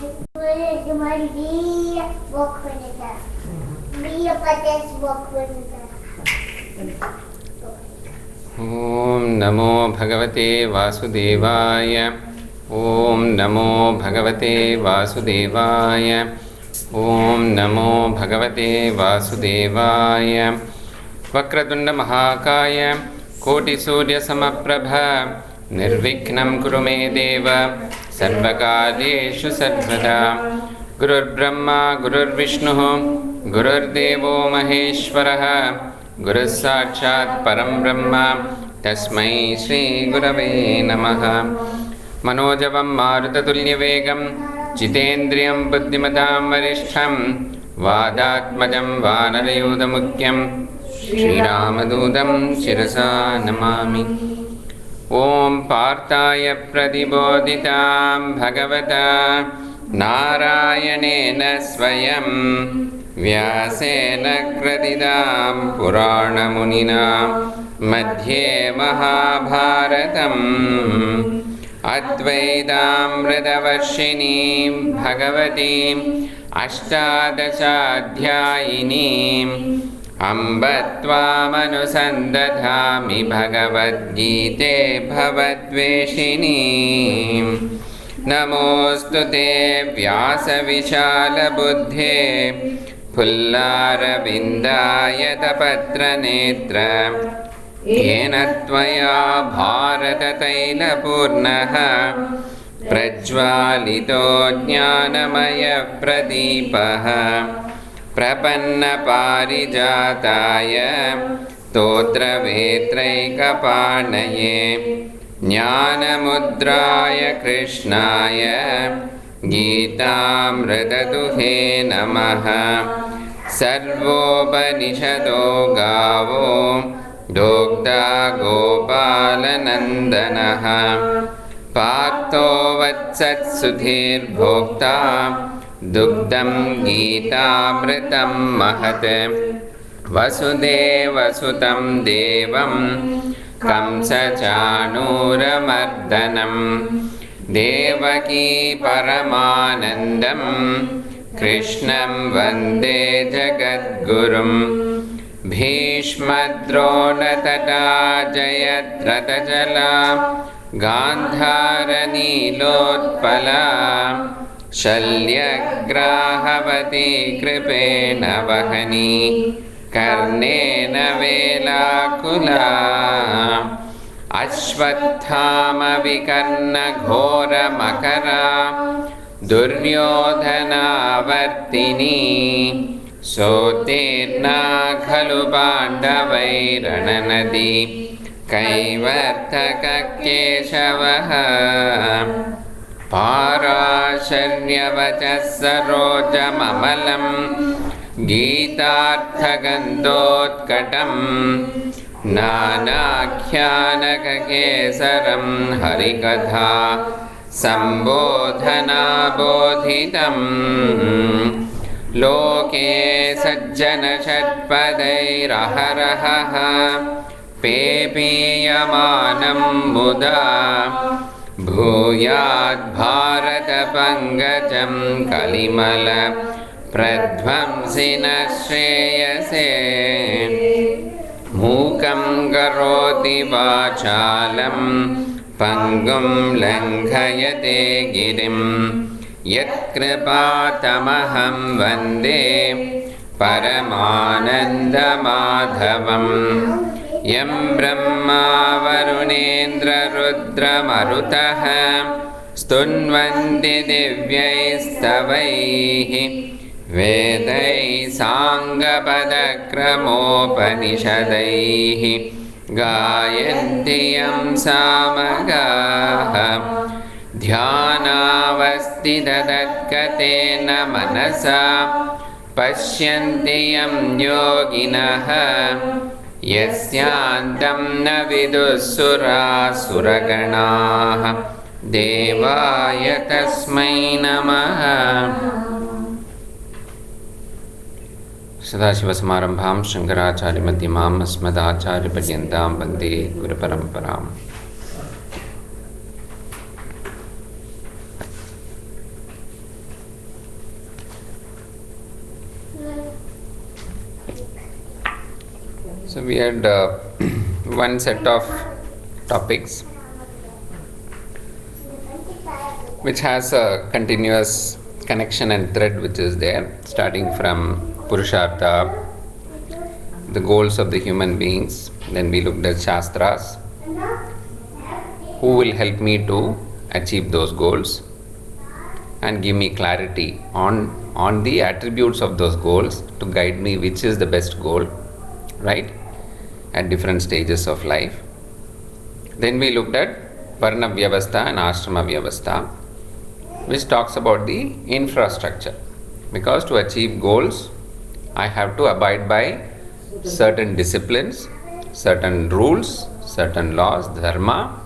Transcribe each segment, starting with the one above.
ओम नमो भगवते वासुदेवाय। ओम नमो भगवते वासुदेवाय। ओम नमो भगवते वासुदेवाय। वक्रतुंड महाकाय कोटिसूर्यसमप्रभ निर्विघ्नं कुरु मे देव सर्वकार्येषु सर्वदा। गुरुर्ब्रह्मा गुरुर्विष्णुः गुरुर्देवो महेश्वरः गुरुः साक्षात् परं ब्रह्म तस्मै श्री गुरवे नमः। मनोजवं मारुततुल्यवेगं जितेन्द्रियं बुद्धिमतां वरिष्ठं वादात्मजं वानरयूथमुख्यं श्रीरामदूतं शिरसा नमामि। ॐ पार्थाय प्रतिबोधितां भगवता नारायणेन स्वयं व्यासेन ग्रथितां पुराणमुनिना मध्ये महाभारतम् अद्वैतामृतवर्षिणीं भगवतीम् अष्टादशाध्यायिनीम् अम्ब त्वामनुसन्दधामि भगवद्गीते भवद्वेषिणीम्। नमोऽस्तु ते व्यासविशालबुद्धे फुल्लारविन्दायतपत्रनेत्र येन त्वया भारततैलपूर्णः प्रज्वालितो ज्ञानमयप्रदीपः प्रपन्नपारिजाताय स्तोत्रवेत्रैकपाणये ज्ञानमुद्राय कृष्णाय गीतामृतदुहे नमः। सर्वोपनिषदो गावो दोग्धा गोपालनन्दनः पार्थो वत्सत्सुधीर्भोक्ता दुग्धं गीतामृतं महत्। वसुदेवसुतं देवं कंसचाणूरमर्दनं देवकी परमानन्दं कृष्णं वन्दे जगद्गुरुं। भीष्मद्रोणतटा जयद्रथजला गान्धारनीलोत्पला शल्यग्राहवती कृपेण वहनी कर्णेन वेलाकुला। अश्वत्थामविकर्णघोरमकरा दुर्योधनावर्तिनी सोत्तीर्णा खलु पाण्डवैरणनदी कैवर्तककेशवः। पाराशर्यवचः सरोजममलं गीतार्थगन्धोत्कटं नानाख्यानककेसरं हरिकथा सम्बोधनाबोधितम्। लोके सज्जनषट्पदैरहरहः पेपीयमानं मुदा भूयाद्भारतपङ्कजं कलिमल प्रध्वंसिनः श्रेयसे। मूकं करोति वाचालं पङ्गुं लङ्घयते गिरिं यत्कृपातमहं वन्दे परमानन्दमाधवम्। यं ब्रह्मा वरुणेन्द्ररुद्रमरुतः स्तुन्वन्ति दिव्यैस्तवैः वेदैः साङ्गपदक्रमोपनिषदैः गायन्ति यं सामगाः। ध्यानावस्थिततद्गतेन मनसा पश्यन्ति यं योगिनः यस्यान्तं न विदुःसुरासुरगणाः। देवाय तस्मै नमः। सदाशिवसमारम्भां शङ्कराचार्यमध्यमाम् अस्मदाचार्यपर्यन्तां वन्दे गुरुपरम्पराम्। So we had one set of topics which has a continuous connection and thread which is there, starting from Purushartha, the goals of the human beings. Then we looked at Shastras, who will help me to achieve those goals and give me clarity on the attributes of those goals to guide me which is the best goal, right, at different stages of life. Then we looked at Varna Vyavastha and Ashrama Vyavastha, which talks about the infrastructure. Because to achieve goals, I have to abide by certain disciplines, certain rules, certain laws, dharma,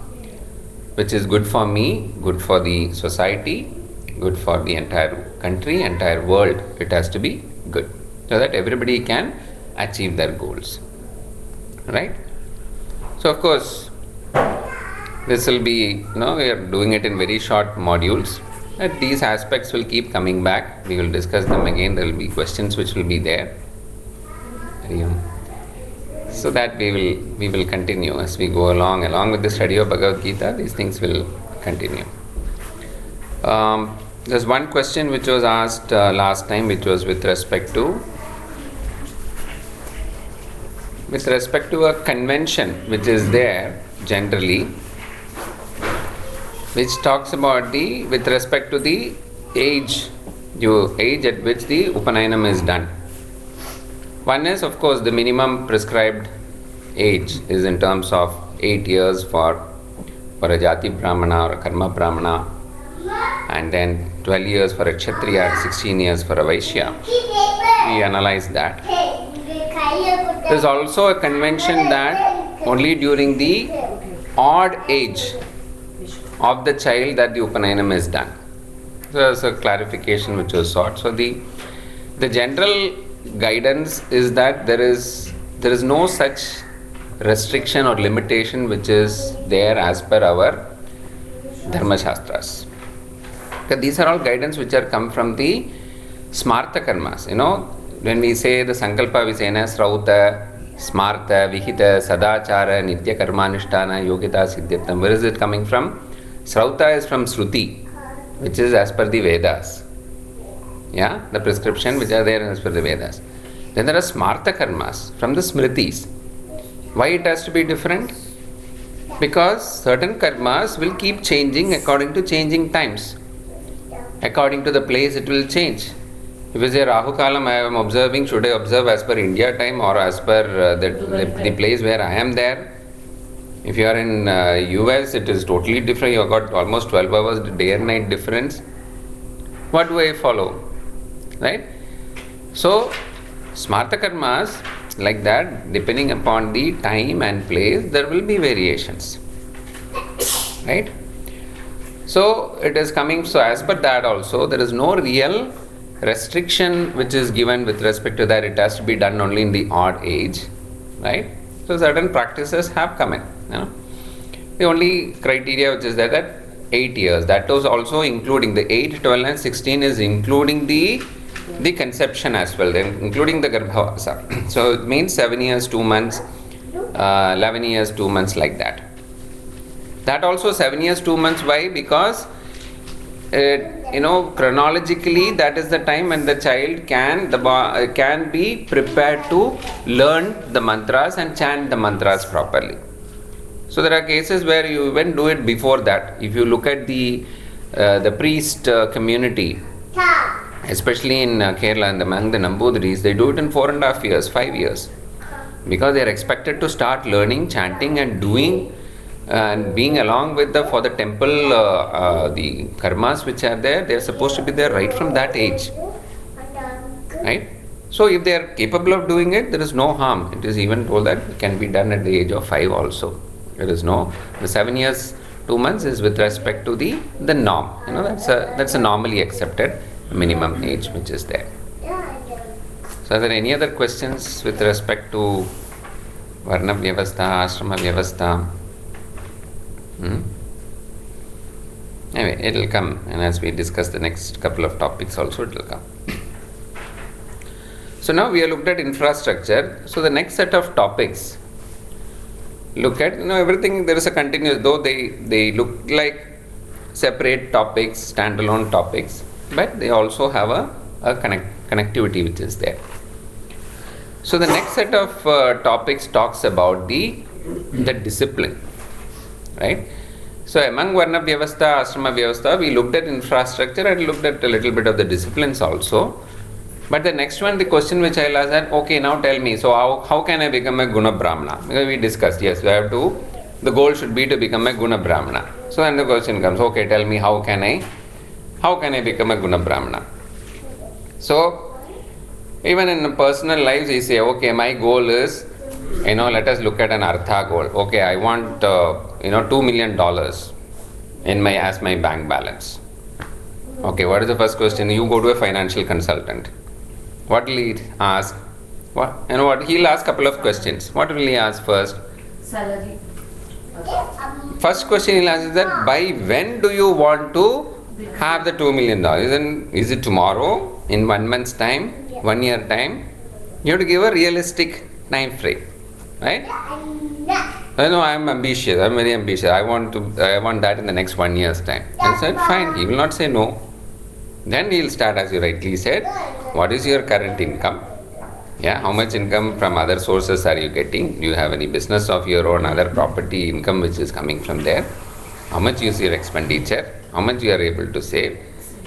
which is good for me, good for the society, good for the entire country, entire world. It has to be good so that everybody can achieve their goals, right? So of course this will be, we are doing it in very short modules, and these aspects will keep coming back. We will discuss them again. There will be questions which will be there, so that we will continue as we go along with the study of Bhagavad Gita. These things will continue. There's one question which was asked last time, which was with respect to a convention which is there generally, which talks about with respect to the age at which the Upanayana is done. One is, of course, the minimum prescribed age is in terms of 8 years for a Jati Brahmana or a Karma Brahmana, and then 12 years for a Kshatriya and 16 years for a Vaishya. We analyze that. There is also a convention that only during the odd age of the child that the Upanayana is done. So there is a clarification which was sought. So the general guidance is that there is no such restriction or limitation which is there as per our Dharma Shastras. Because these are all guidance which are come from the Smartha Karmas. When we say the Sankalpa, we say Srauta, Smartha, Vihita, Sadachara, Nitya Karmanushtana, Yogita, Siddhyattam. Where is it coming from? Srauta is from Shruti, which is as per the Vedas. Yeah, the prescription which are there as per the Vedas. Then there are Smartha Karmas from the Smritis. Why it has to be different? Because certain karmas will keep changing according to changing times. According to the place it will change. If you say Rahu Kalam I am observing, should I observe as per India time or as per the place where I am there? If you are in US, it is totally different. You have got almost 12 hours day and night difference. What do I follow? Right? So, Smartha Karmas, like that, depending upon the time and place, there will be variations. Right? So, it is coming, so as per that also, there is no real restriction which is given with respect to that. It has to be done only in the odd age. Right? So, certain practices have come in. The only criteria which is there, that 8 years, that was also including the 8, 12 and 16 is including the conception as well, then including the Garbhavasa. So it means 7 years, 2 months, 11 years, 2 months, like that. That also 7 years, 2 months. Why? Because chronologically that is the time when the child can be prepared to learn the mantras and chant the mantras properly. So there are cases where you even do it before that. If you look at the priest community, especially in Kerala and among the Nambudris, they do it in 4.5 years, 5 years, because they are expected to start learning, chanting and doing and being along with for the temple, the karmas which are there, they are supposed to be there right from that age, right? So if they are capable of doing it, there is no harm. It is even told that it can be done at the age of 5 also. There is the 7 years, 2 months is with respect to the norm. That's a normally accepted minimum age which is there. So are there any other questions with respect to Varna Vyavastha, Ashrama Vyavastha? Anyway, it will come, and as we discuss the next couple of topics also, it will come. So now we have looked at infrastructure. So the next set of topics, look at, everything, there is a continuous, though they look like separate topics, standalone topics, but they also have a connectivity which is there. So the next set of topics talks about the discipline, right? So among Varna Vyavastha, Ashrama Vyavastha, we looked at infrastructure and looked at a little bit of the disciplines also. But the next one, the question which I'll ask that, okay, now tell me, so how can I become a Guna Brahmana? Because we discussed, yes, the goal should be to become a Guna Brahmana. So then the question comes, okay, tell me how can I become a Guna Brahmana? So even in personal lives, we say, okay, my goal is, let us look at an Artha goal. Okay, I want, $2 million as my bank balance. Okay, what is the first question? You go to a financial consultant. What will he ask? He'll ask a couple of questions. What will he ask first? Salary. First question he'll ask is that, by when do you want to have the $2 million? Is it tomorrow? In 1 month's time? 1 year time? You have to give a realistic time frame, right? I'm ambitious. I'm very ambitious. I want that in the next 1 year's time. I said, fine. He will not say no. Then he'll start, as you rightly said, what is your current income? Yeah, how much income from other sources are you getting? Do you have any business of your own, other property income which is coming from there? How much is your expenditure? How much you are able to save?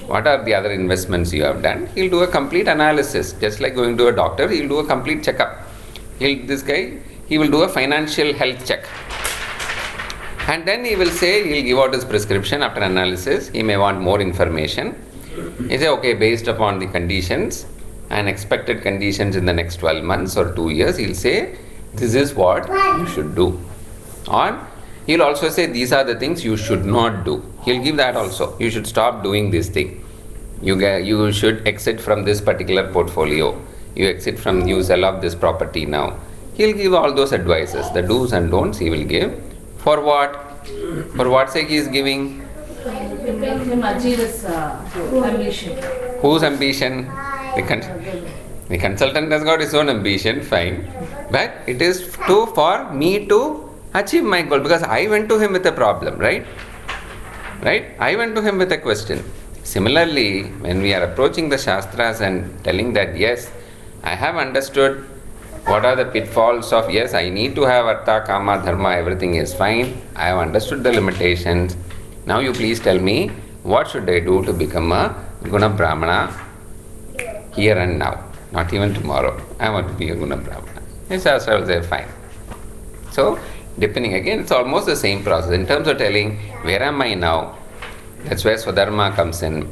What are the other investments you have done? He'll do a complete analysis. Just like going to a doctor, he'll do a complete checkup. He will do a financial health check. And then he'll give out his prescription after analysis. He may want more information. He say, okay, based upon the conditions and expected conditions in the next 12 months or 2 years, he'll say, this is what you should do. Or he'll also say, these are the things you should not do. He'll give that also. You should stop doing this thing. You should exit from this particular portfolio. You sell off this property now. He'll give all those advices. The do's and don'ts he will give. For what? For what sake he is giving? To make him achieve his ambition. Whose ambition? The consultant has got his own ambition, fine. But it is for me to achieve my goal, because I went to him with a problem, right? I went to him with a question. Similarly, when we are approaching the Shastras and telling that, yes, I have understood what are the pitfalls of, yes, I need to have Artha, Kama, Dharma, everything is fine. I have understood the limitations. Now you please tell me, what should I do to become a Guna Brahmana here and now? Not even tomorrow. I want to be a Guna Brahmana. The Shastra will say, fine. So, depending again, it's almost the same process. In terms of telling, where am I now? That's where Swadharma comes in.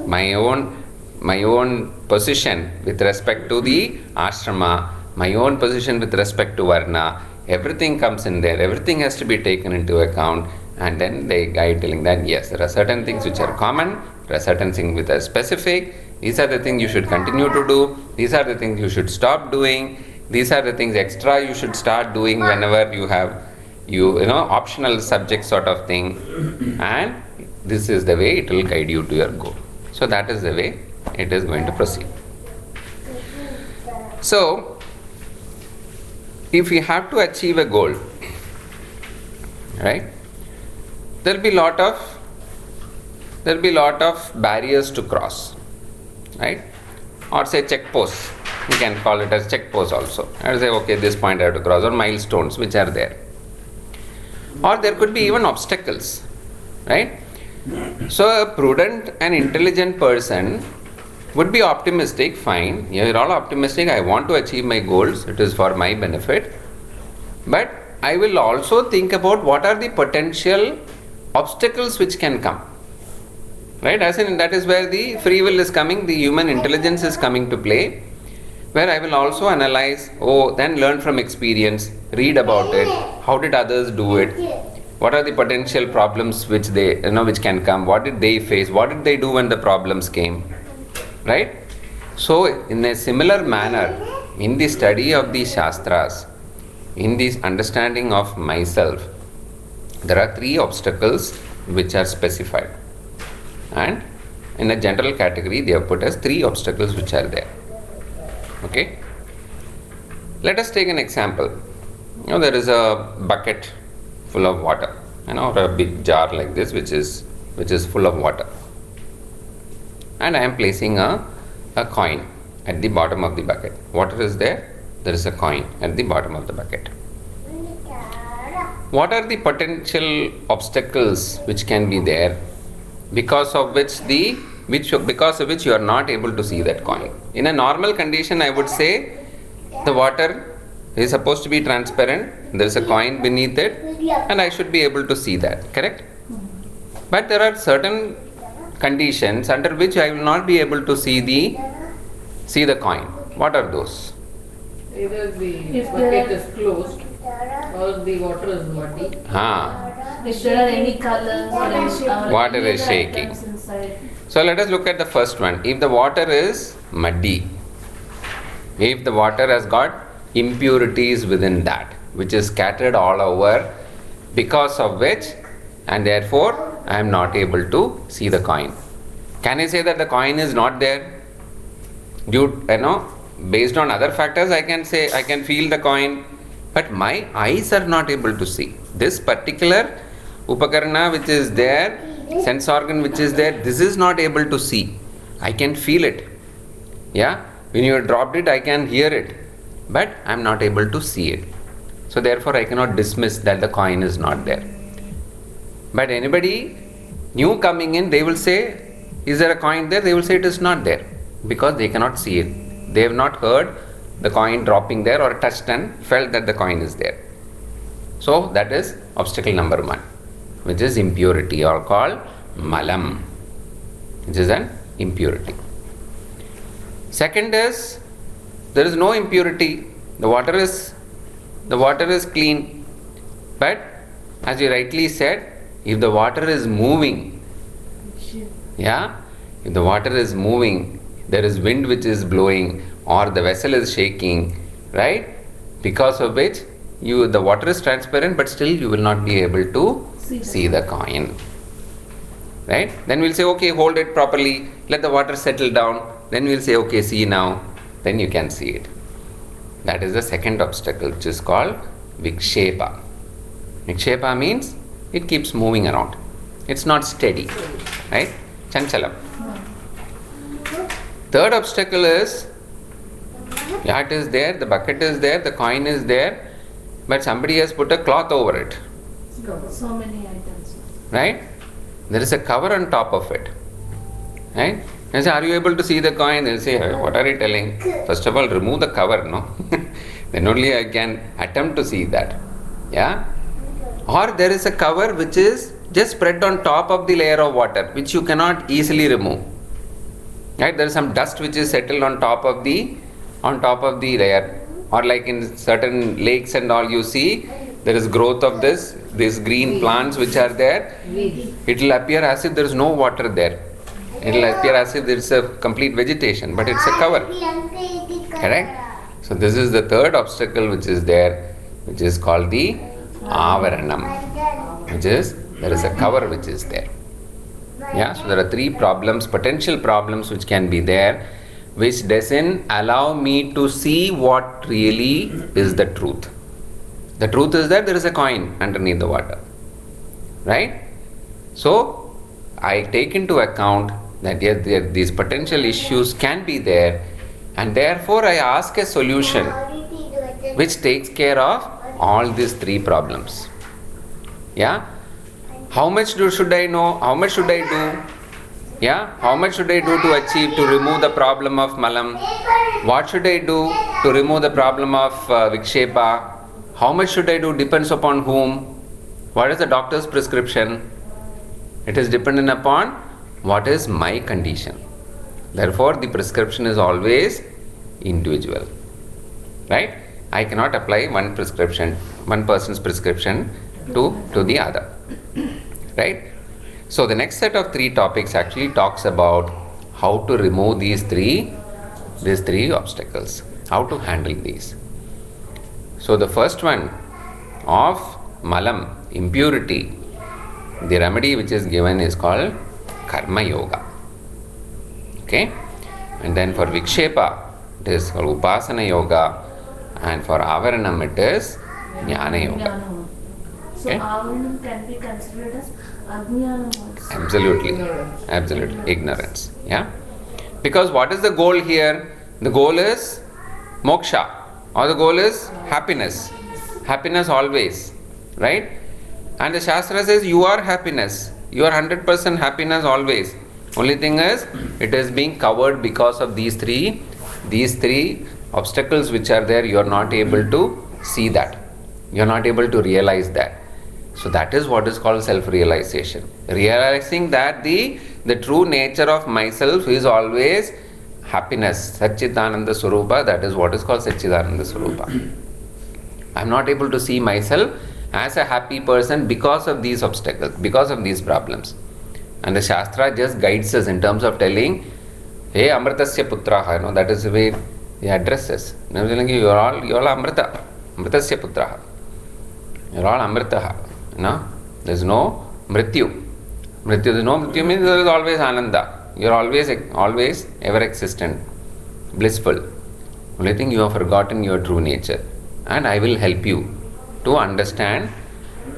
My own position with respect to the ashrama, my own position with respect to Varna, everything comes in there. Everything has to be taken into account. And then they guide telling that, yes, there are certain things which are common, there are certain things which are specific. These are the things you should continue to do. These are the things you should stop doing. These are the things extra you should start doing whenever you have optional subject sort of thing. And this is the way it will guide you to your goal. So that is the way it is going to proceed. So, if you have to achieve a goal, right, there will be lot of barriers to cross, right? Or say checkposts. You can call it as checkposts also. I will say, okay, this point I have to cross, or milestones which are there. Or there could be even obstacles, right? So a prudent and intelligent person would be optimistic, fine, you are all optimistic, I want to achieve my goals, it is for my benefit. But I will also think about what are the potential obstacles which can come. Right? As in, that is where the free will is coming, the human intelligence is coming to play, where I will also analyze, then learn from experience, read about it, how did others do it, what are the potential problems which which can come, what did they face, what did they do when the problems came, right? So, in a similar manner, in the study of the Shastras, in this understanding of myself, there are 3 obstacles which are specified. And in a general category, they have put as 3 obstacles which are there. Okay? Let us take an example. There is a bucket full of water, or a big jar like this which is full of water. And I am placing a coin at the bottom of the bucket. Water is there, there is a coin at the bottom of the bucket. What are the potential obstacles which can be there because of which you are not able to see that coin? In a normal condition, I would say the water is supposed to be transparent, there is a coin beneath it, and I should be able to see that, correct? But there are certain conditions under which I will not be able to see the coin. What are those? Either the bucket is closed or the water is muddy. If there are any colors or water any is other shaking. items inside. So let us look at the first one. If the water is muddy, if the water has got impurities within that, which is scattered all over, because of which, and therefore I am not able to see the coin. Can I say that the coin is not there? Based on other factors, I can say I can feel the coin, but my eyes are not able to see. This particular upakarana which is there, sense organ which is there, this is not able to see. I can feel it. Yeah? When you dropped it, I can hear it, but I am not able to see it. So therefore I cannot dismiss that the coin is not there. But anybody new coming in, they will say, is there a coin there? They will say it is not there, because they cannot see it. They have not heard the coin dropping there or touched and felt that the coin is there. So that is obstacle number 1, which is impurity, or called malam, which is an impurity. Second is, there is no impurity. The water is clean. But as you rightly said, if the water is moving, if the water is moving, there is wind which is blowing, or the vessel is shaking, right? Because of which the water is transparent, but still you will not be able to see the coin. Right? Then we'll say, okay, hold it properly, let the water settle down. Then we'll say, okay, see now. Then you can see it. That is the second obstacle, which is called vikshepa. Vikshepa means it keeps moving around. It's not steady. Right? Chanchalam. Third obstacle is, it is there, the bucket is there, the coin is there, but somebody has put a cloth over it. So many items. Right? There is a cover on top of it. Right? And say, are you able to see the coin? They'll say, what are you telling? First of all, remove the cover, no? Then only I can attempt to see that. Yeah? Or there is a cover which is just spread on top of the layer of water, which you cannot easily remove. Right? There is some dust which is settled on top of the layer. Or like in certain lakes and all, you see, there is growth of these green plants which are there. It will appear as if there is no water there. It will appear as if there is a complete vegetation, but it's a cover. Correct? So this is the third obstacle which is there, which is called the avaranam, which is, there is a cover which is there. Yeah, so there are 3 problems, potential problems which can be there, which doesn't allow me to see what really is the truth. The truth is that there is a coin underneath the water. Right? So I take into account that yes, these potential issues can be there, and therefore I ask a solution which takes care of all these 3 problems. Yeah? How much should I know? How much should I do? Yeah? How much should I do to achieve, to remove the problem of malam? What should I do to remove the problem of vikshepa? How much should I do depends upon whom. What is the doctor's prescription? It is dependent upon what is my condition. Therefore, the prescription is always individual. Right? I cannot apply one person's prescription to the other. Right? So the next set of 3 topics actually talks about how to remove these three obstacles, how to handle these. So the first one of malam, impurity, the remedy which is given is called karma yoga. Okay? And then for vikshepa, it is called Upasana Yoga, and for Avaranam it is Jnana Yoga. Jnana. So Okay. Avaranam can be considered as Ajnanam also. Absolutely. Ignorance. Absolutely. Ignorance. Yeah. Because what is the goal here? The goal is moksha, or the goal is happiness. Happiness always. Right? And the Shastra says you are happiness. You are 100% happiness always. Only thing is, it is being covered because of these three obstacles which are there. You are not able to see that. You are not able to realize that. So that is what is called self-realization. Realizing that the true nature of myself is always happiness. Satchidananda Swarupa, that is what is called Satchidananda Swarupa. I am not able to see myself as a happy person because of these obstacles, because of these problems. And the Shastra just guides us in terms of telling, hey, Amritasya Putraha, that is the way he addresses. You are all Amrita, Amritasya Putraha. You are all Amritaha. There is no Mrityu. There is no Mrityu means there is always Ananda. You are always ever existent, blissful. Only thing you have forgotten your true nature. And I will help you to understand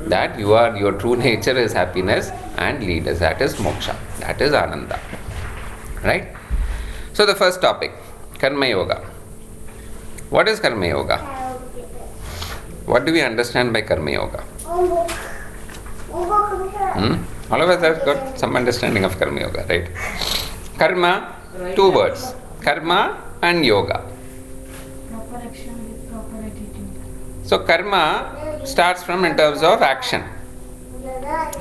that your true nature is happiness and lead us. That is moksha. That is Ananda. Right? So the first topic, Karma Yoga. What is Karma Yoga? What do we understand by Karma Yoga? All of us have got some understanding of Karma Yoga, right? Karma, two words. Karma and Yoga. Proper action with proper attitude. So karma starts from in terms of action.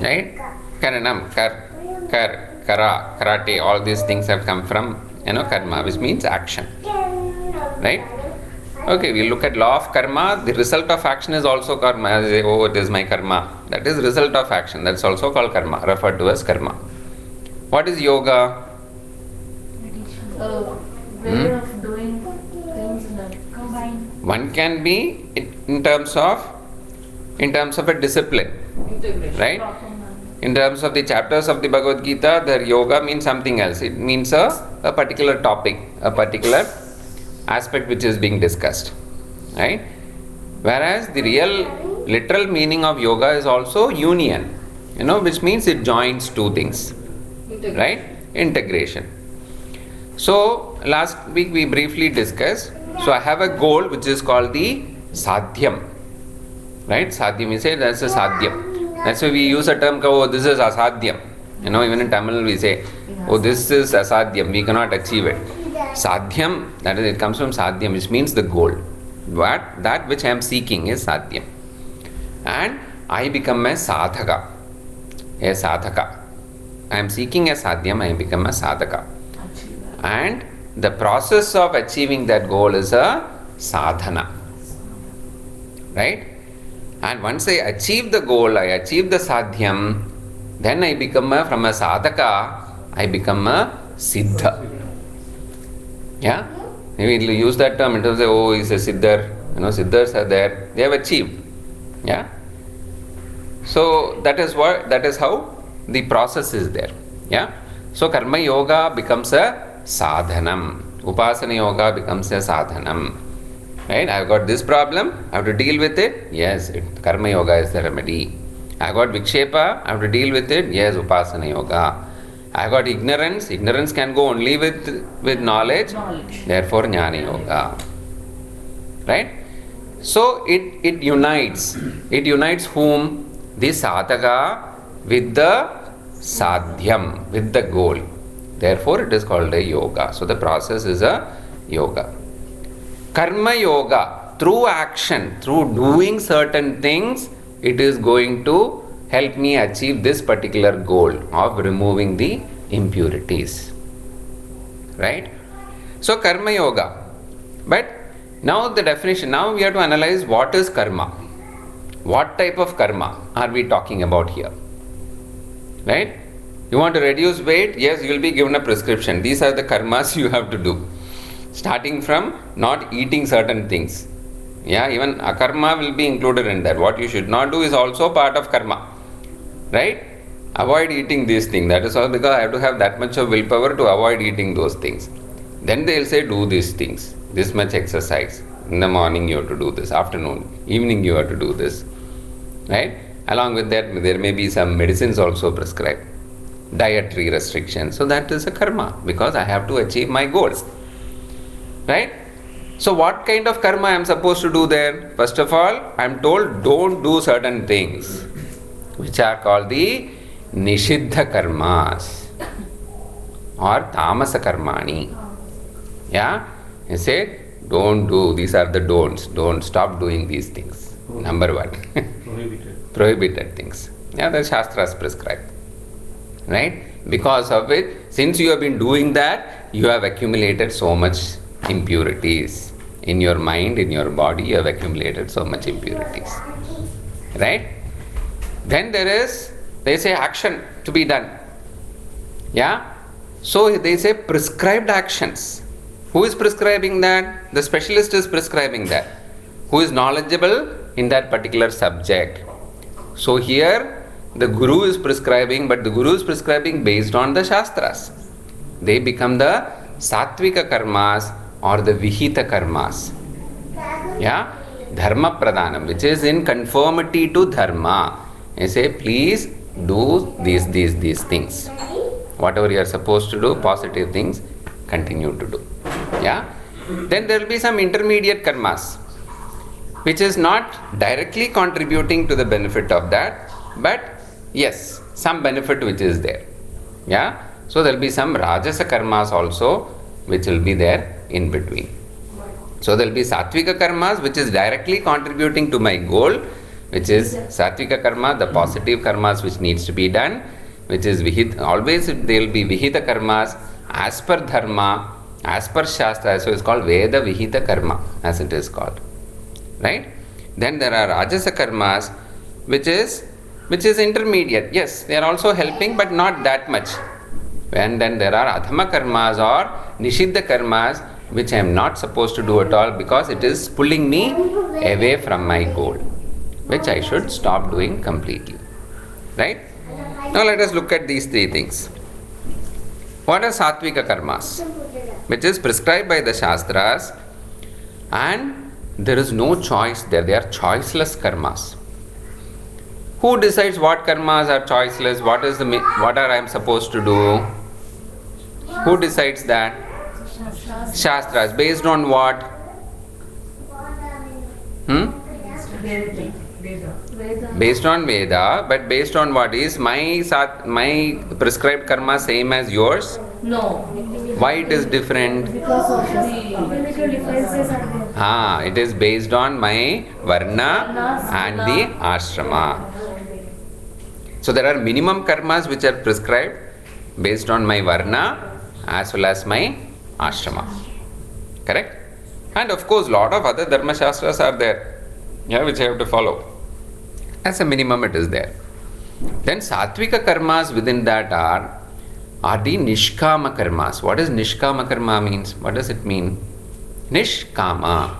Right? Karanam, kara, karate, all these things have come from karma, which means action. Right? Okay, we look at law of karma. The result of action is also karma. I say, oh, it is my karma. That is result of action. That's also called karma, referred to as karma. What is yoga? Way of doing things like combined. One can be in terms of a discipline. Integration. Right? Proper manner. In terms of the chapters of the Bhagavad Gita, the yoga means something else. It means a particular topic, a particular aspect which is being discussed. Right? Whereas the literal meaning of yoga is also union, which means it joins two things. Integration. Right? Integration. So, last week we briefly discussed. So, I have a goal which is called the sadhyam. Right? Sadhyam, we say that's a sadhyam. That's why we use a term, oh, this is asadhyam. Even in Tamil we say, oh, this is asadhyam, we cannot achieve it. Sadhyam, that is, it comes from sadhyam, which means the goal. That which I am seeking is sadhyam. And I become a sadhaka. A sadhaka. I am seeking a sadhyam, I become a sadhaka. And the process of achieving that goal is a sadhana. Right? And once I achieve the goal, I achieve the sadhyam, then I become from a sadhaka, I become a siddha. Yeah? We will use that term in terms of, oh, he's a siddhar. Siddhars are there. They have achieved. Yeah? So that is how the process is there. Yeah? So Karma Yoga becomes a sadhanam. Upasana Yoga becomes a sadhanam. Right? I have got this problem, I have to deal with it. Yes, Karma Yoga is the remedy. I have got Vikshepa, I have to deal with it. Yes, Upasana Yoga. I have got ignorance. Ignorance can go only with knowledge. Therefore, Jnana Yoga. Right? So it unites. It unites whom? The sadhaka with the sadhyam, with the goal. Therefore, it is called a yoga. So the process is a yoga. Karma Yoga, through action, through doing certain things, it is going to help me achieve this particular goal of removing the impurities. Right? So Karma Yoga. But now the definition, now we have to analyze what is karma. What type of karma are we talking about here? Right? You want to reduce weight? Yes, you will be given a prescription. These are the karmas you have to do. Starting from not eating certain things. Yeah, even akarma will be included in that. What you should not do is also part of karma. Right? Avoid eating these things. That is all because I have to have that much of willpower to avoid eating those things. Then they will say do these things. this much exercise. In the morning you have to do this, afternoon, evening you have to do this. Right? Along with that, there may be some medicines also prescribed, dietary restrictions. So that is a karma, because I have to achieve my goals. Right? So what kind of karma I am supposed to do there? First of all, I am told don't do certain things, which are called the nishiddha karmas or tamasa karmani. Yeah? He said, don't do, these are the don'ts. Don't stop doing these things. Number one. Prohibited things. Yeah, the Shastras prescribe. Right? Because of it, since you have been doing that, you have accumulated so much impurities. In your mind, in your body, you have accumulated so much impurities. Right? Then there is, they say, action to be done. Yeah? So they say prescribed actions. Who is prescribing that? The specialist is prescribing that. Who is knowledgeable in that particular subject. So here the Guru is prescribing, but the Guru is prescribing based on the Shastras. They become the Sattvika karmas or the Vihita karmas. Yeah? Dharma pradhanam, which is in conformity to Dharma. They say, please do these things. Whatever you are supposed to do, positive things, continue to do. Yeah? Then there will be some intermediate karmas, which is not directly contributing to the benefit of that, but yes, some benefit which is there. Yeah? So there will be some Rajasa karmas also, which will be there in between. So there will be Sattvika karmas, which is directly contributing to my goal, which is Sattvika karma, the positive karmas which needs to be done, which is Vihita. Always there will be Vihita karmas as per Dharma, as per Shastra, so it's called Veda Vihita karma, as it is called. Right? Then there are Rajasa karmas, which is intermediate. Yes, they are also helping, but not that much. And then there are Adhama karmas or Nishiddha karmas, which I am not supposed to do at all, because it is pulling me away from my goal, which I should stop doing completely. Right? Now let us look at these three things. What are Sattvika karmas? Which is prescribed by the Shastras, and there is no choice there. They are choiceless karmas. Who decides what karmas are choiceless? What are I am supposed to do? Who decides that? Shastras. Based on what? Based on Veda, but based on what? Is my prescribed karma same as yours? No. Why it is different? Because of the differences are there. It is based on my varna and the ashrama. So there are minimum karmas which are prescribed based on my varna as well as my ashrama. Correct? And of course, lot of other dharma shastras are there, which I have to follow. As a minimum, it is there. Then Sattvika karmas within that are the Nishkama karmas. What does Nishkama karma means? What does it mean? Nishkama.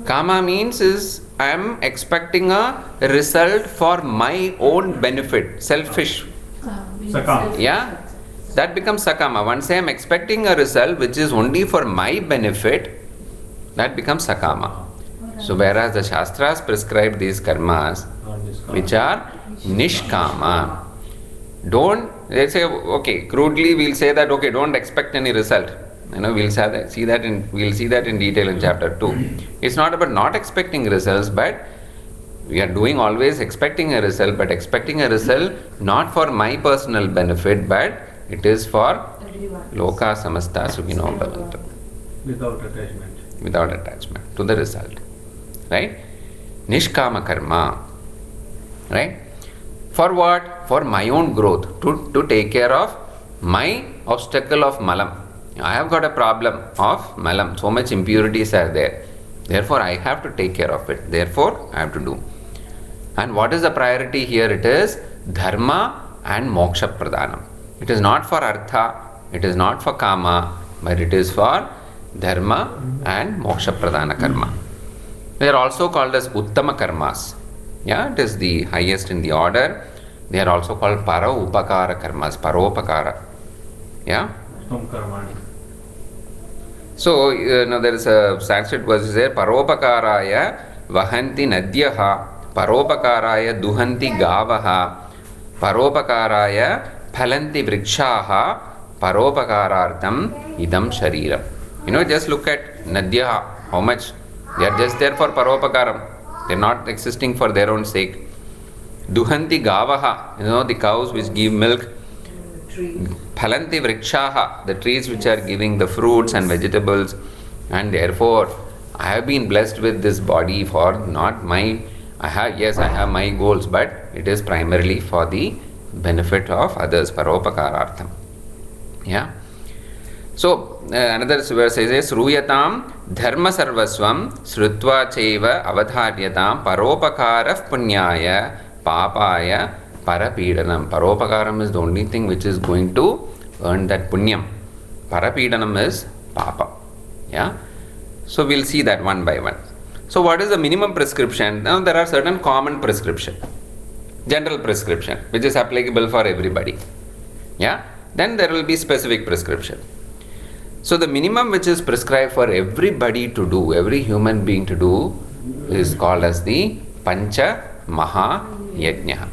Kama means is I am expecting a result for my own benefit. Selfish. Sakama. Yeah? That becomes Sakama. Once I am expecting a result which is only for my benefit, that becomes Sakama. So whereas the Shastras prescribe these karmas, which are Nishkama. They say, okay, crudely we'll say that, okay, don't expect any result. We'll see that in detail in chapter 2. It's not about not expecting results, but we are doing always expecting a result, but expecting a result not for my personal benefit, but it is for Loka Samasta Sukhino Bhavantu. Without attachment to the result. Right? Nishkama karma. Right? For what? For my own growth. To take care of my obstacle of malam. I have got a problem of malam. So much impurities are there. Therefore, I have to take care of it. Therefore, I have to do. And what is the priority here? It is dharma and moksha pradhanam. It is not for artha. It is not for kama. But it is for dharma and moksha pradhana karma. They are also called as uttama karmas. It is the highest in the order. They are also called para upakara karmas, paropakara. So, there is a Sanskrit verse there, Paropakaraya Vahanti Nadyaha, Paropakaraya Duhanti Gavaha, Paropakaraya Phalanti Vrikshaha, Paropakarartham Idam Shariram. Just look at Nadyaha, how much they are just there for Paropakaram. They are not existing for their own sake. Duhanti Gavaha, the cows which give milk. Phalanti Vrikshaha, the trees which are giving the fruits and vegetables. And therefore, I have been blessed with this body for not my, I have my goals, but it is primarily for the benefit of others, Paropakarartham. Yeah. So, another verse says, Sruyatam dharma sarvasvam srutva cheva avadharyatam paropakara punyaya papaya parapidanam. Paropakaram is the only thing which is going to earn that punyam. Parapidanam is papa. Yeah. So, we'll see that one by one. So, what is the minimum prescription? Now, there are certain common prescription, general prescription, which is applicable for everybody. Yeah. Then there will be specific prescription. So, the minimum which is prescribed for everybody to do, every human being to do, is called as the Pancha Maha Yajna.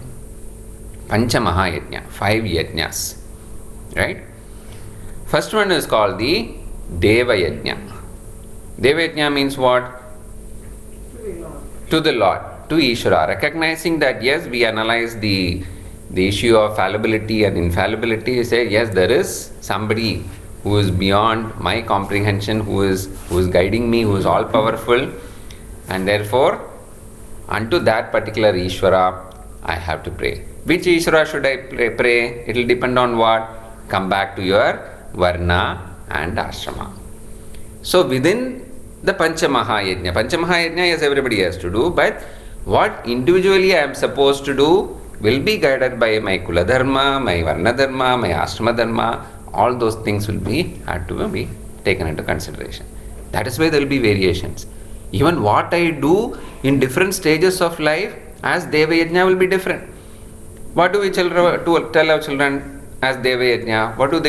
Pancha Maha Yajna, 5 yajnas. Right? First one is called the Deva Yajna. Deva Yajna means what? To the Lord, to Ishvara. Recognizing that yes, we analyze the issue of fallibility and infallibility. We say yes, there is somebody who is beyond my comprehension, who is guiding me, who is all powerful, and therefore unto that particular Ishvara I have to pray. Which Ishvara should I pray? It will depend on what? Come back to your Varna and Ashrama. So within the Pancha Maha Yajna, yes, everybody has to do, but what individually I am supposed to do will be guided by my Kula Dharma, my Varna Dharma, my Ashrama Dharma. All those things will have to be taken into consideration. That is why there will be variations. Even what I do in different stages of life as Deva Yajna will be different. What do we tell our children as Deva Yajna? What do?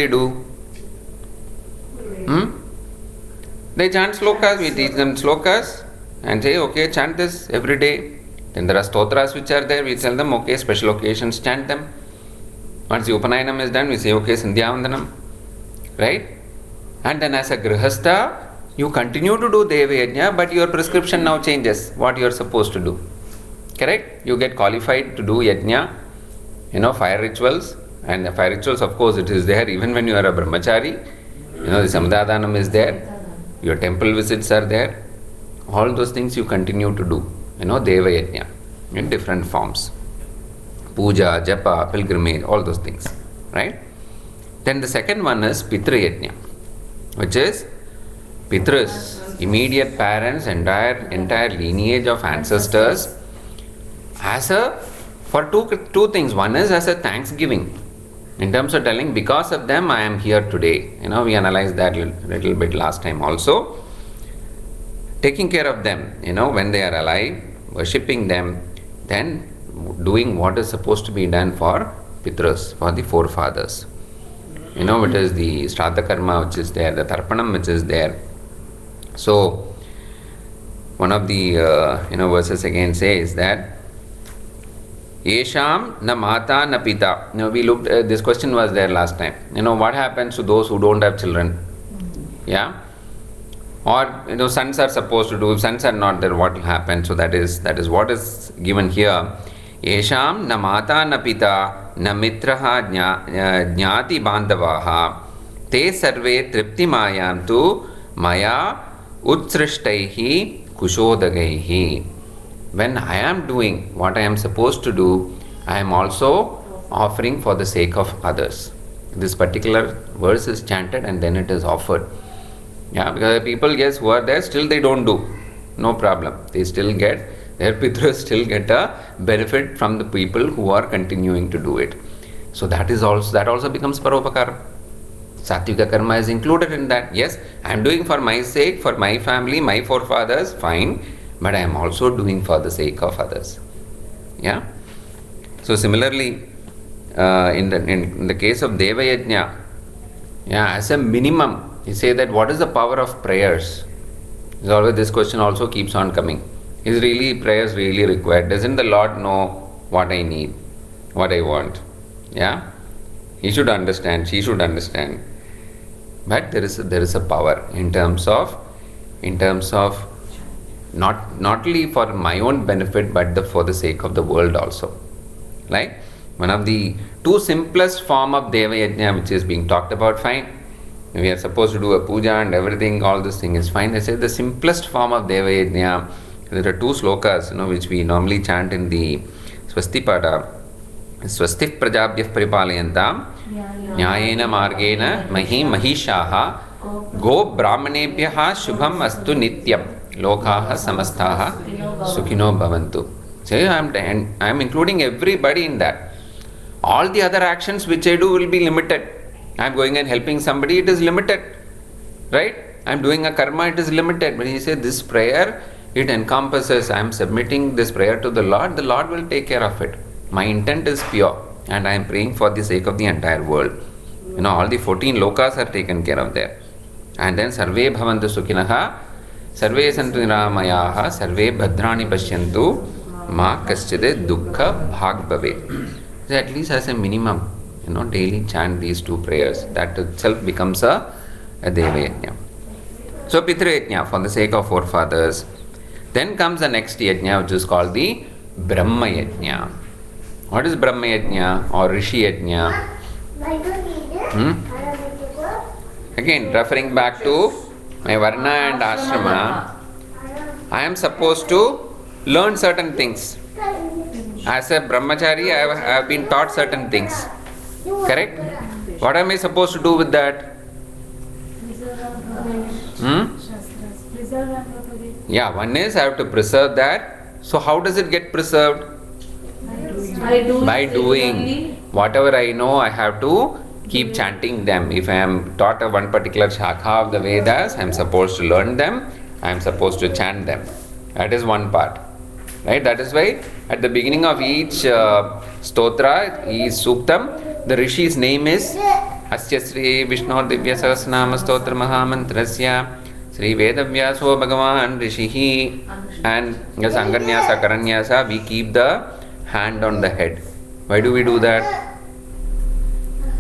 They chant slokas, we teach them slokas and say, okay, chant this every day. Then there are stotras which are there, we tell them, okay, special occasions, chant them. Once the Upanayanam is done, we say, okay, Sandhyavandanam. Right? And then as a Grihastha, you continue to do Deva Yajna, but your prescription now changes, what you are supposed to do. Correct? You get qualified to do Yajna, fire rituals. And the fire rituals, of course, it is there even when you are a Brahmachari. The Samdadanam is there. Your temple visits are there. All those things you continue to do. Deva Yajna in different forms. Puja, Japa, pilgrimage, all those things. Right? Then the second one is Pitra Yajna, which is Pitras, immediate parents, entire lineage of ancestors, for two things. One is as a thanksgiving, in terms of telling, because of them I am here today. We analyzed that a little bit last time also. Taking care of them, when they are alive, worshipping them, then doing what is supposed to be done for Pitras, for the forefathers. It is the Shraddha Karma which is there, the Tarpanam which is there. So, one of the verses again says that Yesham na mata na pita. We looked, this question was there last time. What happens to those who don't have children? Yeah? Or, sons are supposed to do, if sons are not there, what will happen? So that is what is given here. Yesham na mata na pita na mitraha jnati bandavaha te sarve tripti mayam tu maya utsrishtaihi kushodagaihi. When I am doing what I am supposed to do, I am also offering for the sake of others. This particular verse is chanted and then it is offered. Yeah, because the people, yes, who are there, still they don't do. No problem. They still get, their Pitras still get a benefit from the people who are continuing to do it. So that also becomes Paropakara. Sattvika Karma is included in that. Yes, I am doing for my sake, for my family, my forefathers, fine. But I am also doing for the sake of others. Yeah. So similarly, in the case of Deva Yajna, as a minimum, You say that what is the power of prayers? There's always this question also keeps on coming. Is really prayers really required? Doesn't the Lord know what I need, what I want? Yeah? He should understand, she should understand. But there is a power in terms of not only for my own benefit but for the sake of the world also. Like one of the two simplest form of Deva Yajna which is being talked about, fine. We are supposed to do a puja and everything, all this thing is fine. I say the simplest form of Deva Yajna, there are two slokas, which we normally chant in the Swasti Pada. Swastif Prajabhyah Paripalayantam Nyayena Margena Mahi Mahishaha Go Brahmanebhyaha Shubham Astu Nityam Lokaha Samastaha Sukhino Bhavantu. Say I am including everybody in that. All the other actions which I do will be limited. I am going and helping somebody, it is limited. Right? I am doing a karma, it is limited. But he said this prayer, it encompasses, I am submitting this prayer to the Lord will take care of it. My intent is pure and I am praying for the sake of the entire world. All the 14 lokas are taken care of there. And then Sarve Bhavantu Sukhinaha, Sarve Santu Niramayaha, Sarve Bhadrani Pashyantu, Ma Kaschide Dukkha Bhag Bhave. So at least as a minimum, daily chant these two prayers. That itself becomes a Deva Yajna. So Pitru Yajna for the sake of forefathers. Then comes the next Yajna which is called the Brahma Yajna. What is Brahma Yajna or Rishi Yajna? Again, referring back to my Varna and Ashrama, I am supposed to learn certain things. As a Brahmachari, I have been taught certain things. Correct? What am I supposed to do with that? Yeah, one is I have to preserve that. So how does it get preserved? By doing. Whatever I know, I have to keep chanting them. If I am taught one particular shakha of the Vedas, I am supposed to learn them, I am supposed to chant them. That is one part. Right? That is why at the beginning of each stotra, each suktam, the Rishi's name is Asya Sri Vishnu Divya Sahasranama Stotra Mahamantrasya Sri Vedavyaso Bhagavan Rishihi. And as Anganyasa Karanyasa, we keep the hand on the head. Why do we do that?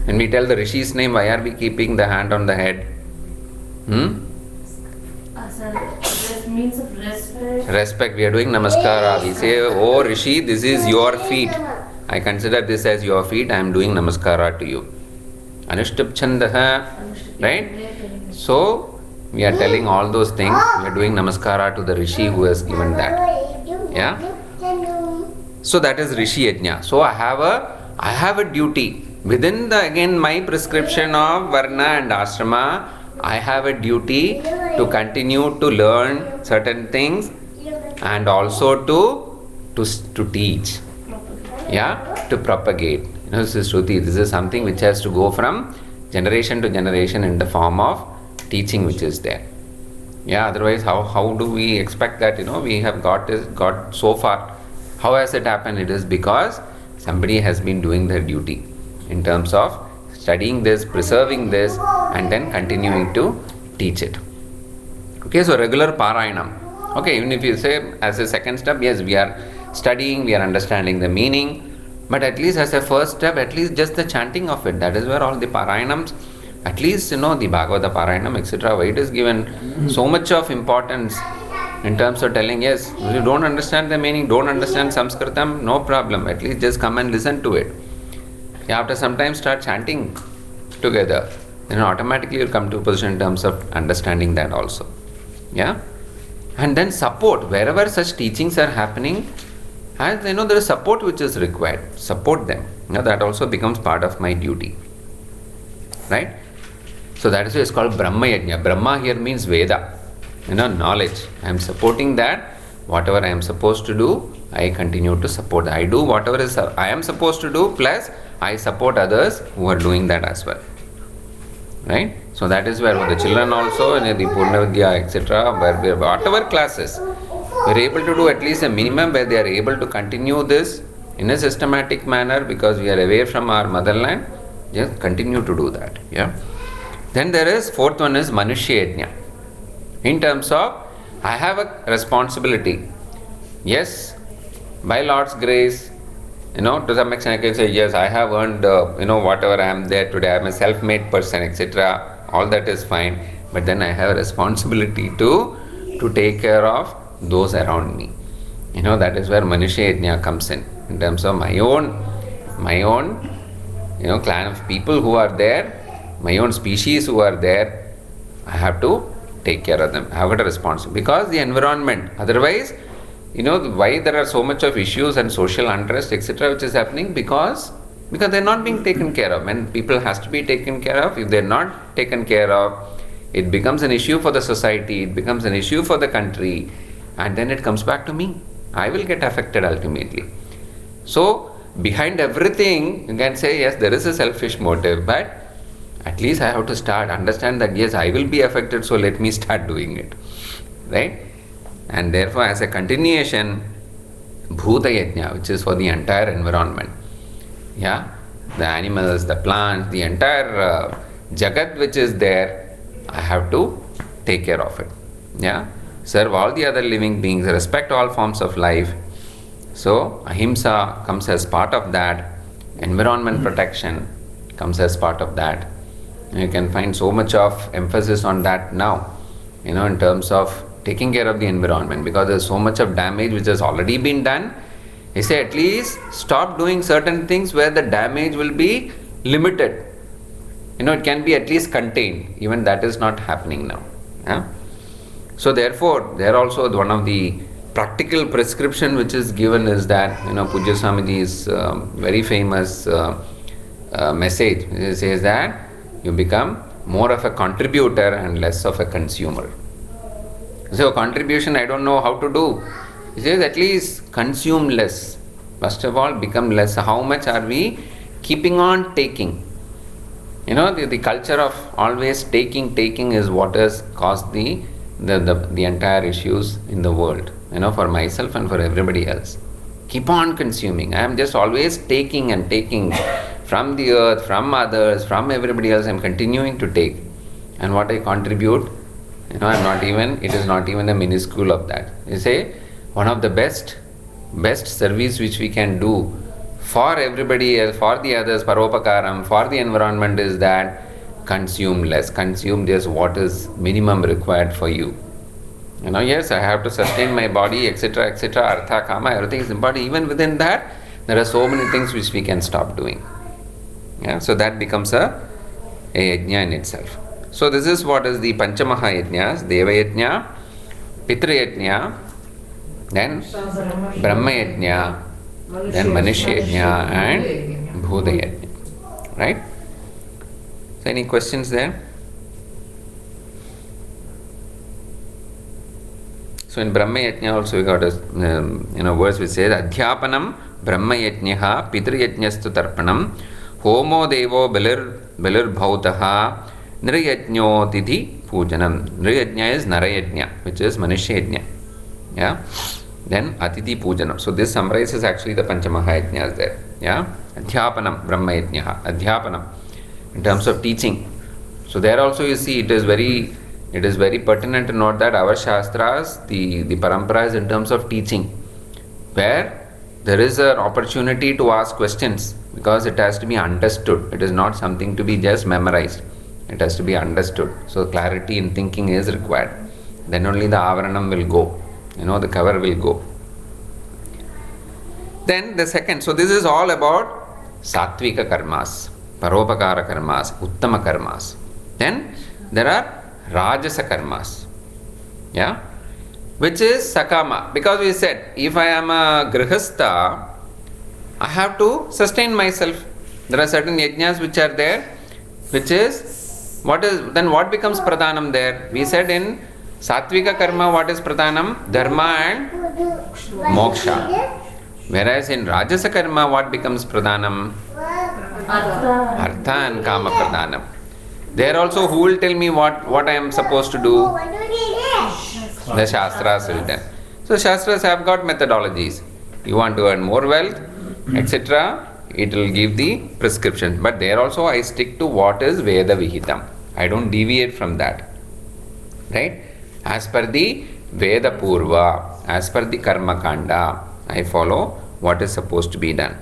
When we tell the Rishi's name, why are we keeping the hand on the head? Means of respect. Respect. We are doing namaskara. We say, oh Rishi, this is your feet. I consider this as your feet. I am doing namaskara to you. Anushtup Chandaha. Right? So, we are telling all those things. We are doing namaskara to the Rishi who has given that. Yeah? So that is Rishi Yajna. So I have a duty. Within my prescription of Varna and Ashrama, I have a duty to continue to learn certain things and also to teach. Yeah? To propagate. This is Shruti. This is something which has to go from generation to generation in the form of teaching which is there. Yeah, otherwise how do we expect that, we have got so far. How has it happened? It is because somebody has been doing their duty in terms of studying this, preserving this, and then continuing to teach it. Okay, so regular Parayanam. Okay, even if you say as a second step, yes, we are studying, we are understanding the meaning, but at least as a first step, at least just the chanting of it. That is where all the Parayanams, at least, the Bhagavata Parayanam, etc., why it is given so much of importance in terms of telling, yes, if you don't understand the meaning, don't understand Sanskritam, no problem. At least just come and listen to it. After some time start chanting together, then automatically you'll come to a position in terms of understanding that also. Yeah? And then support. Wherever such teachings are happening, and there is support which is required. Support them. That also becomes part of my duty. Right? So that is why it's called Brahma Yajna. Brahma here means Veda. Knowledge. I am supporting that. Whatever I am supposed to do, I continue to support. I do whatever I am supposed to do, plus I support others who are doing that as well. Right? So that is where the children also, in the Purna Vidya, etc., where whatever classes, we are able to do at least a minimum where they are able to continue this in a systematic manner because we are away from our motherland. Just continue to do that. Yeah. Then there is fourth one is Manushya Yajna. In terms of, I have a responsibility. Yes, by Lord's grace, to some extent I can say, yes, I have earned, whatever I am there today, I am a self-made person, etc. All that is fine. But then I have a responsibility to take care of those around me. That is where Manushya Yajna comes in terms of my own, clan of people who are there, my own species who are there, I have to take care of them. I have got a responsibility. Because the environment, otherwise, why there are so much of issues and social unrest, etc., which is happening? Because they are not being taken care of. When people has to be taken care of, if they are not taken care of, it becomes an issue for the society, it becomes an issue for the country, and then it comes back to me. I will get affected ultimately. So, behind everything, you can say, yes, there is a selfish motive, but at least I have to understand that, yes, I will be affected, so let me start doing it. Right? And therefore, as a continuation, Bhuta Yajna, which is for the entire environment. Yeah? The animals, the plants, the entire Jagat which is there, I have to take care of it. Yeah? Serve all the other living beings, respect all forms of life. So, Ahimsa comes as part of that. Environment protection comes as part of that. You can find so much of emphasis on that now, in terms of taking care of the environment, because there is so much of damage which has already been done. He say at least stop doing certain things where the damage will be limited. It can be at least contained. Even that is not happening now. Yeah? So therefore, there also one of the practical prescription which is given is that, Pujya Swamiji's very famous message. It says that you become more of a contributor and less of a consumer. So contribution, I don't know how to do. He says at least consume less. First of all, become less. How much are we keeping on taking? The culture of always taking is what has caused the entire issues in the world, for myself and for everybody else. Keep on consuming. I am just always taking and taking from the earth, from others, from everybody else. I am continuing to take. And what I contribute, it is not even a minuscule of that. You say, one of the best service which we can do for everybody else, for the others, paropakaram, for the environment is that consume less. Consume just what is minimum required for you. Yes, I have to sustain my body, etc., artha, kama, everything is important. Even within that, there are so many things which we can stop doing. Yeah, so that becomes a yajna in itself. So this is what is the Panchamaha Yajnas, Deva Yajna, Pitra Yajna, then Brahma Yajna, then Manushya Yajna and Bhuta Yajna. Right? So any questions there? So in Brahma Yajna also we got a verse which says Adhyapanam Brahma Yajnaha Pitra Yajnastu Tarpanam Homo Devo Belir Bhautaha Nirayajnyo Tidhi Pujanam. Nirayajna is Narayajna, which is Manushya Yajna. Yeah? Then Atidhi Pujanam. So this summarizes actually the Panchamaha Yajnas there. Yeah? Adhyapanam Brahma Yajnaha. Adhyapanam. In terms of teaching. So there also you see it is very pertinent to note that our Shastras, the parampara is in terms of teaching, where there is an opportunity to ask questions because it has to be understood. It is not something to be just memorized. It has to be understood. So clarity in thinking is required. Then only the avaranam will go. The cover will go. Then the second, so this is all about sattvika karmas, paropakara karmas, uttama karmas. Then there are rajasa karmas. Yeah? Which is sakama. Because we said, if I am a grihastha, I have to sustain myself. There are certain yajnas which are there, which is, what becomes pradhanam there? We said in sattvika karma, what is pradhanam? Dharma and moksha. Whereas in rajasa karma, what becomes pradhanam? Artha and kama pradhanam. There also, who will tell me what I am supposed to do? The Shastras will tell. So Shastras have got methodologies. You want to earn more wealth, etc. It will give the prescription. But there also I stick to what is Veda Vihitam. I don't deviate from that. Right? As per the Veda Purva, as per the Karma Kanda, I follow what is supposed to be done.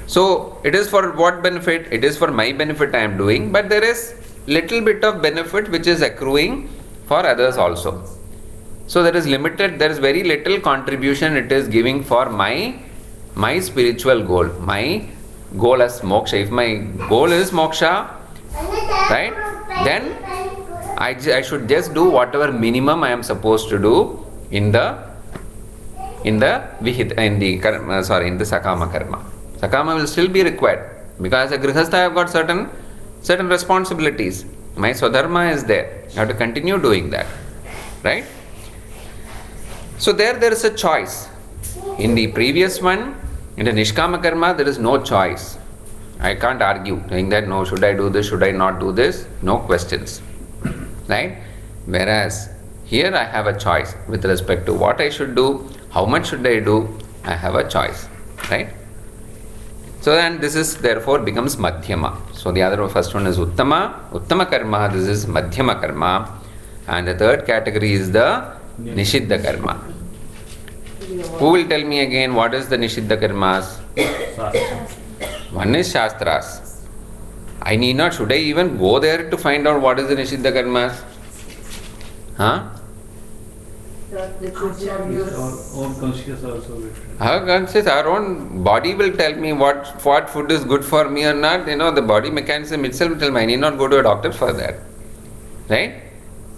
So, it is for what benefit? It is for my benefit I am doing, but there is little bit of benefit which is accruing for others also. So, there is very little contribution it is giving for my spiritual goal. My goal as moksha. If my goal is moksha, right, then I should just do whatever minimum I am supposed to do in the sakama karma. Sakama will still be required because as a grihastha I have got certain responsibilities. My swadharma is there. I have to continue doing that. Right? So there is a choice. In the previous one, in the nishkama karma, there is no choice. I can't argue saying that no, should I do this, should I not do this? No questions. Right? Whereas here I have a choice with respect to what I should do, how much should I do, I have a choice. Right? So then this is therefore becomes madhyama. So the first one is uttama karma, this is madhyama karma, and the third category is the nishiddha karma. Who will tell me again what is the nishiddha karmas? One is shastras. Should I even go there to find out what is the nishiddha karmas? Huh? Our own conscious also. Our conscious, our own body will tell me what food is good for me or not. The body mechanism itself will tell me. I need not go to a doctor for that. Right?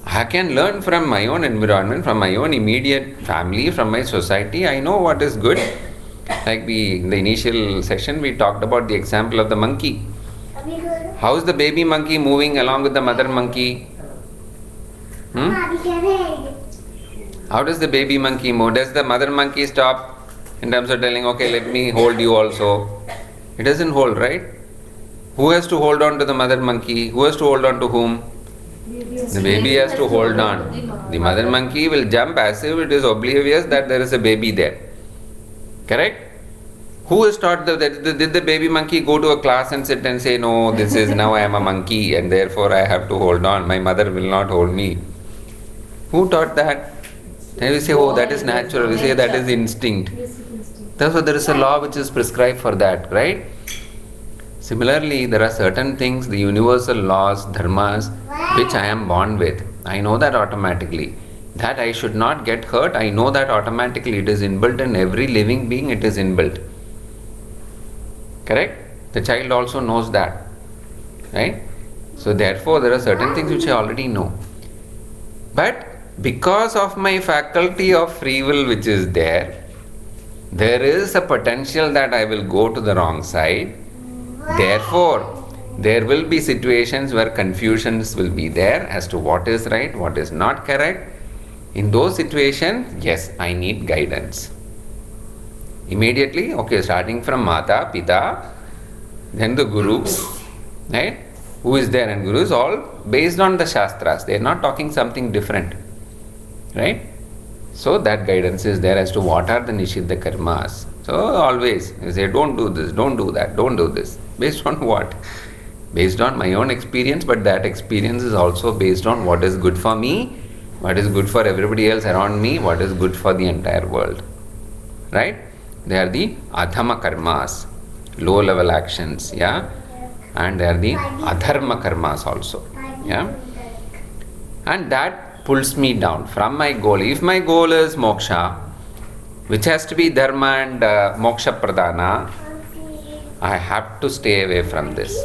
I can learn from my own environment, from my own immediate family, from my society. I know what is good. Like in the initial session, we talked about the example of the monkey. How is the baby monkey moving along with the mother monkey? How does the baby monkey move? Does the mother monkey stop in terms of telling, okay, let me hold you also? It doesn't hold, right? Who has to hold on to the mother monkey? Who has to hold on to whom? The baby has to hold on. The mother monkey will jump as if it is oblivious that there is a baby there. Correct? Who has taught did the baby monkey go to a class and sit and say, no, now I am a monkey and therefore I have to hold on. My mother will not hold me. Who taught that? Then we say, oh, that is natural. We say that is instinct. Therefore, there is a law which is prescribed for that, right? Similarly, there are certain things, the universal laws, dharmas, which I am born with. I know that automatically. That I should not get hurt, I know that automatically. It is inbuilt in every living being, it is inbuilt. Correct? The child also knows that. Right? So, therefore, there are certain things which I already know. But because of my faculty of free will which is there is a potential that I will go to the wrong side. Therefore, there will be situations where confusions will be there as to what is right, what is not correct. In those situations, yes, I need guidance. Immediately, okay, starting from Mata, Pita, then the Guru, right? Who is there? And Guru is all based on the Shastras. They are not talking something different. Right? So that guidance is there as to what are the nishiddha karmas. So always you say, don't do this, don't do that, don't do this. Based on what? Based on my own experience, but that experience is also based on what is good for me, what is good for everybody else around me, what is good for the entire world. Right? They are the adhama karmas, low level actions, yeah? And they are the adharma karmas also. Yeah? And that pulls me down from my goal. If my goal is moksha, which has to be dharma and moksha pradana, I have to stay away from this.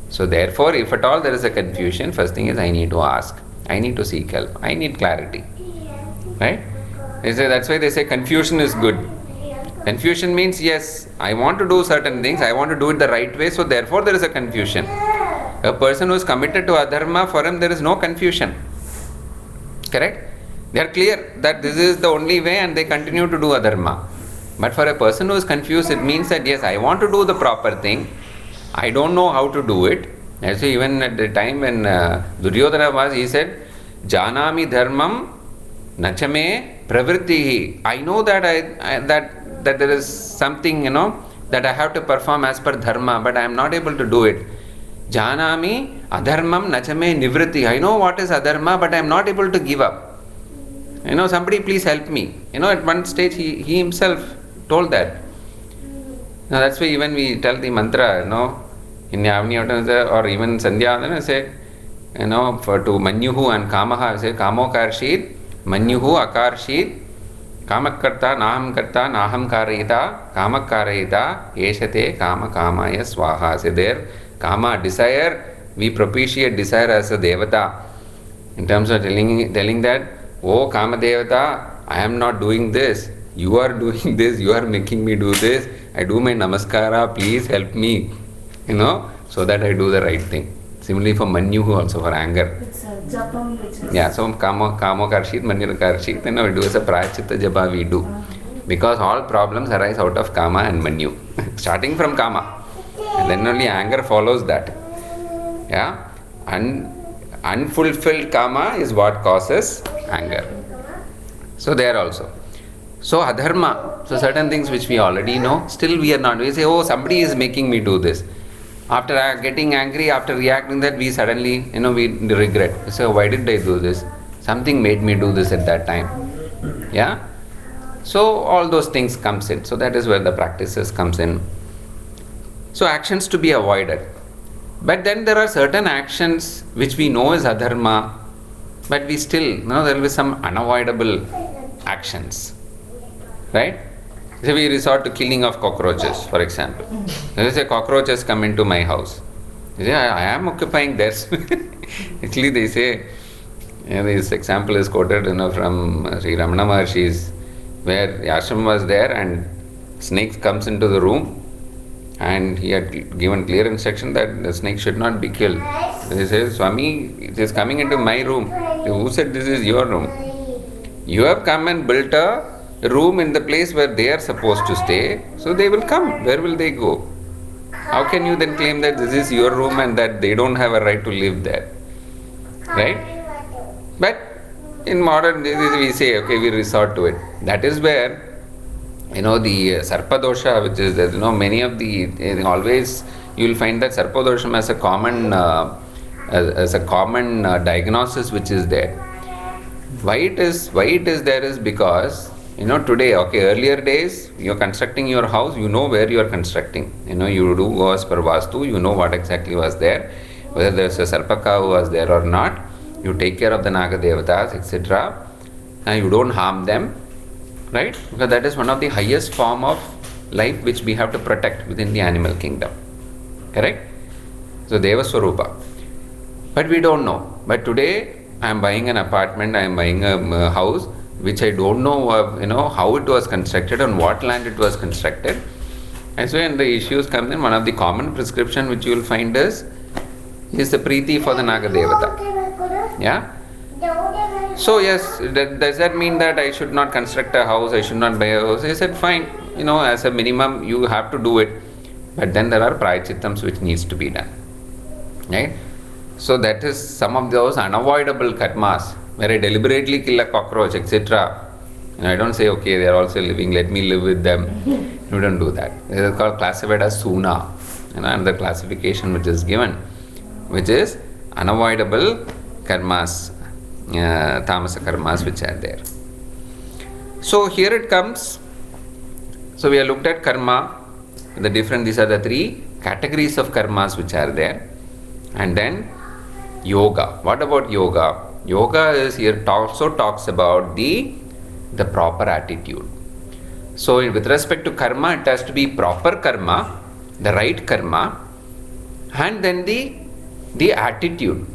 So therefore, if at all there is a confusion, first thing is I need to ask. I need to seek help. I need clarity. Right? That's why they say confusion is good. Confusion means, yes, I want to do certain things, I want to do it the right way, so therefore there is a confusion. A person who is committed to adharma, for him there is no confusion. Correct? They are clear that this is the only way and they continue to do adharma. But for a person who is confused, it means that yes, I want to do the proper thing. I don't know how to do it. As even at the time when Duryodhana was, he said, Janami dharmam nachame pravrittihi. I know that that there is something, that I have to perform as per dharma, but I am not able to do it. Janami adharmam nachame nivritti. I know what is adharma, but I am not able to give up. Somebody please help me. At one stage he himself told that. Now that's why even we tell the mantra, in Yavni or even Sandhya, say, for to Manyuhu and Kamaha, say Kamo Karshit, Manyuhu Akarshit, Kamakarta, Naham Karayita, Kamakarayita, Yeshate, Kamaya Swaha. Say there, Kama, desire, we propitiate desire as a Devata. In terms of telling that, oh Kama Devata, I am not doing this. You are doing this, you are making me do this. I do my namaskara, please help me. So that I do the right thing. Similarly for Manyuhu also, for anger. It's a japam which is... Yeah, so Kamo Karshit, Manyur Karshit, we do as a Prachitta Japa we do. Because all problems arise out of Kama and Manyu. Starting from Kama. And then only anger follows that. Yeah. Unfulfilled Kama is what causes anger. So there also. So adharma, so certain things which we already know, still we are not. We say, oh, somebody is making me do this. After getting angry, after reacting that, we suddenly, we regret. We say, oh, why did I do this? Something made me do this at that time. Yeah? So all those things comes in. So that is where the practices comes in. So actions to be avoided. But then there are certain actions which we know is adharma, but we still, there will be some unavoidable actions. Right? So we resort to killing of cockroaches, for example. There is a cockroaches come into my house. They say, I am occupying their space. Actually they say, this example is quoted from Sri Ramana Maharshi's, where ashram was there and snake comes into the room and he had given clear instruction that the snake should not be killed. They say, Swami, it is coming into my room. Who said this is your room? You have come and built a room in the place where they are supposed to stay, so they will come. Where will they go? How can you then claim that this is your room and that they don't have a right to live there? Right? But in modern days we say, okay, we resort to it. That is where, the Sarpa dosha, which is there, many of the, always you will find that Sarpa dosha as a common diagnosis which is there. Why it is there is because, today, earlier days, you're constructing your house, you know where you are constructing. You do go as per Vastu, you know what exactly was there, whether there's a Sarpaka who was there or not. You take care of the Naga Devatas, etc. And you don't harm them, right? Because that is one of the highest form of life which we have to protect within the animal kingdom. Correct? So, Deva Swarupa. But we don't know. But today, I am buying an apartment, I am buying a house, which I don't know how it was constructed, on what land it was constructed. And so when the issues come in, one of the common prescription which you will find is the Preeti for the Naga Devata. Yeah? So yes, does that mean that I should not construct a house, I should not buy a house? I said fine, as a minimum you have to do it. But then there are prayachittams which needs to be done. Right? So that is some of those unavoidable karmas, where I deliberately kill a cockroach, etc. I don't say, okay, they are also living, let me live with them. You don't do that. It is called classified as Suna. Another classification which is given, which is unavoidable karmas, tamasa karmas which are there. So here it comes. So we have looked at karma, these are the three categories of karmas which are there. And then yoga. What about yoga? Yoga is here also talks about the proper attitude. So with respect to karma, it has to be proper karma, the right karma, and then the attitude.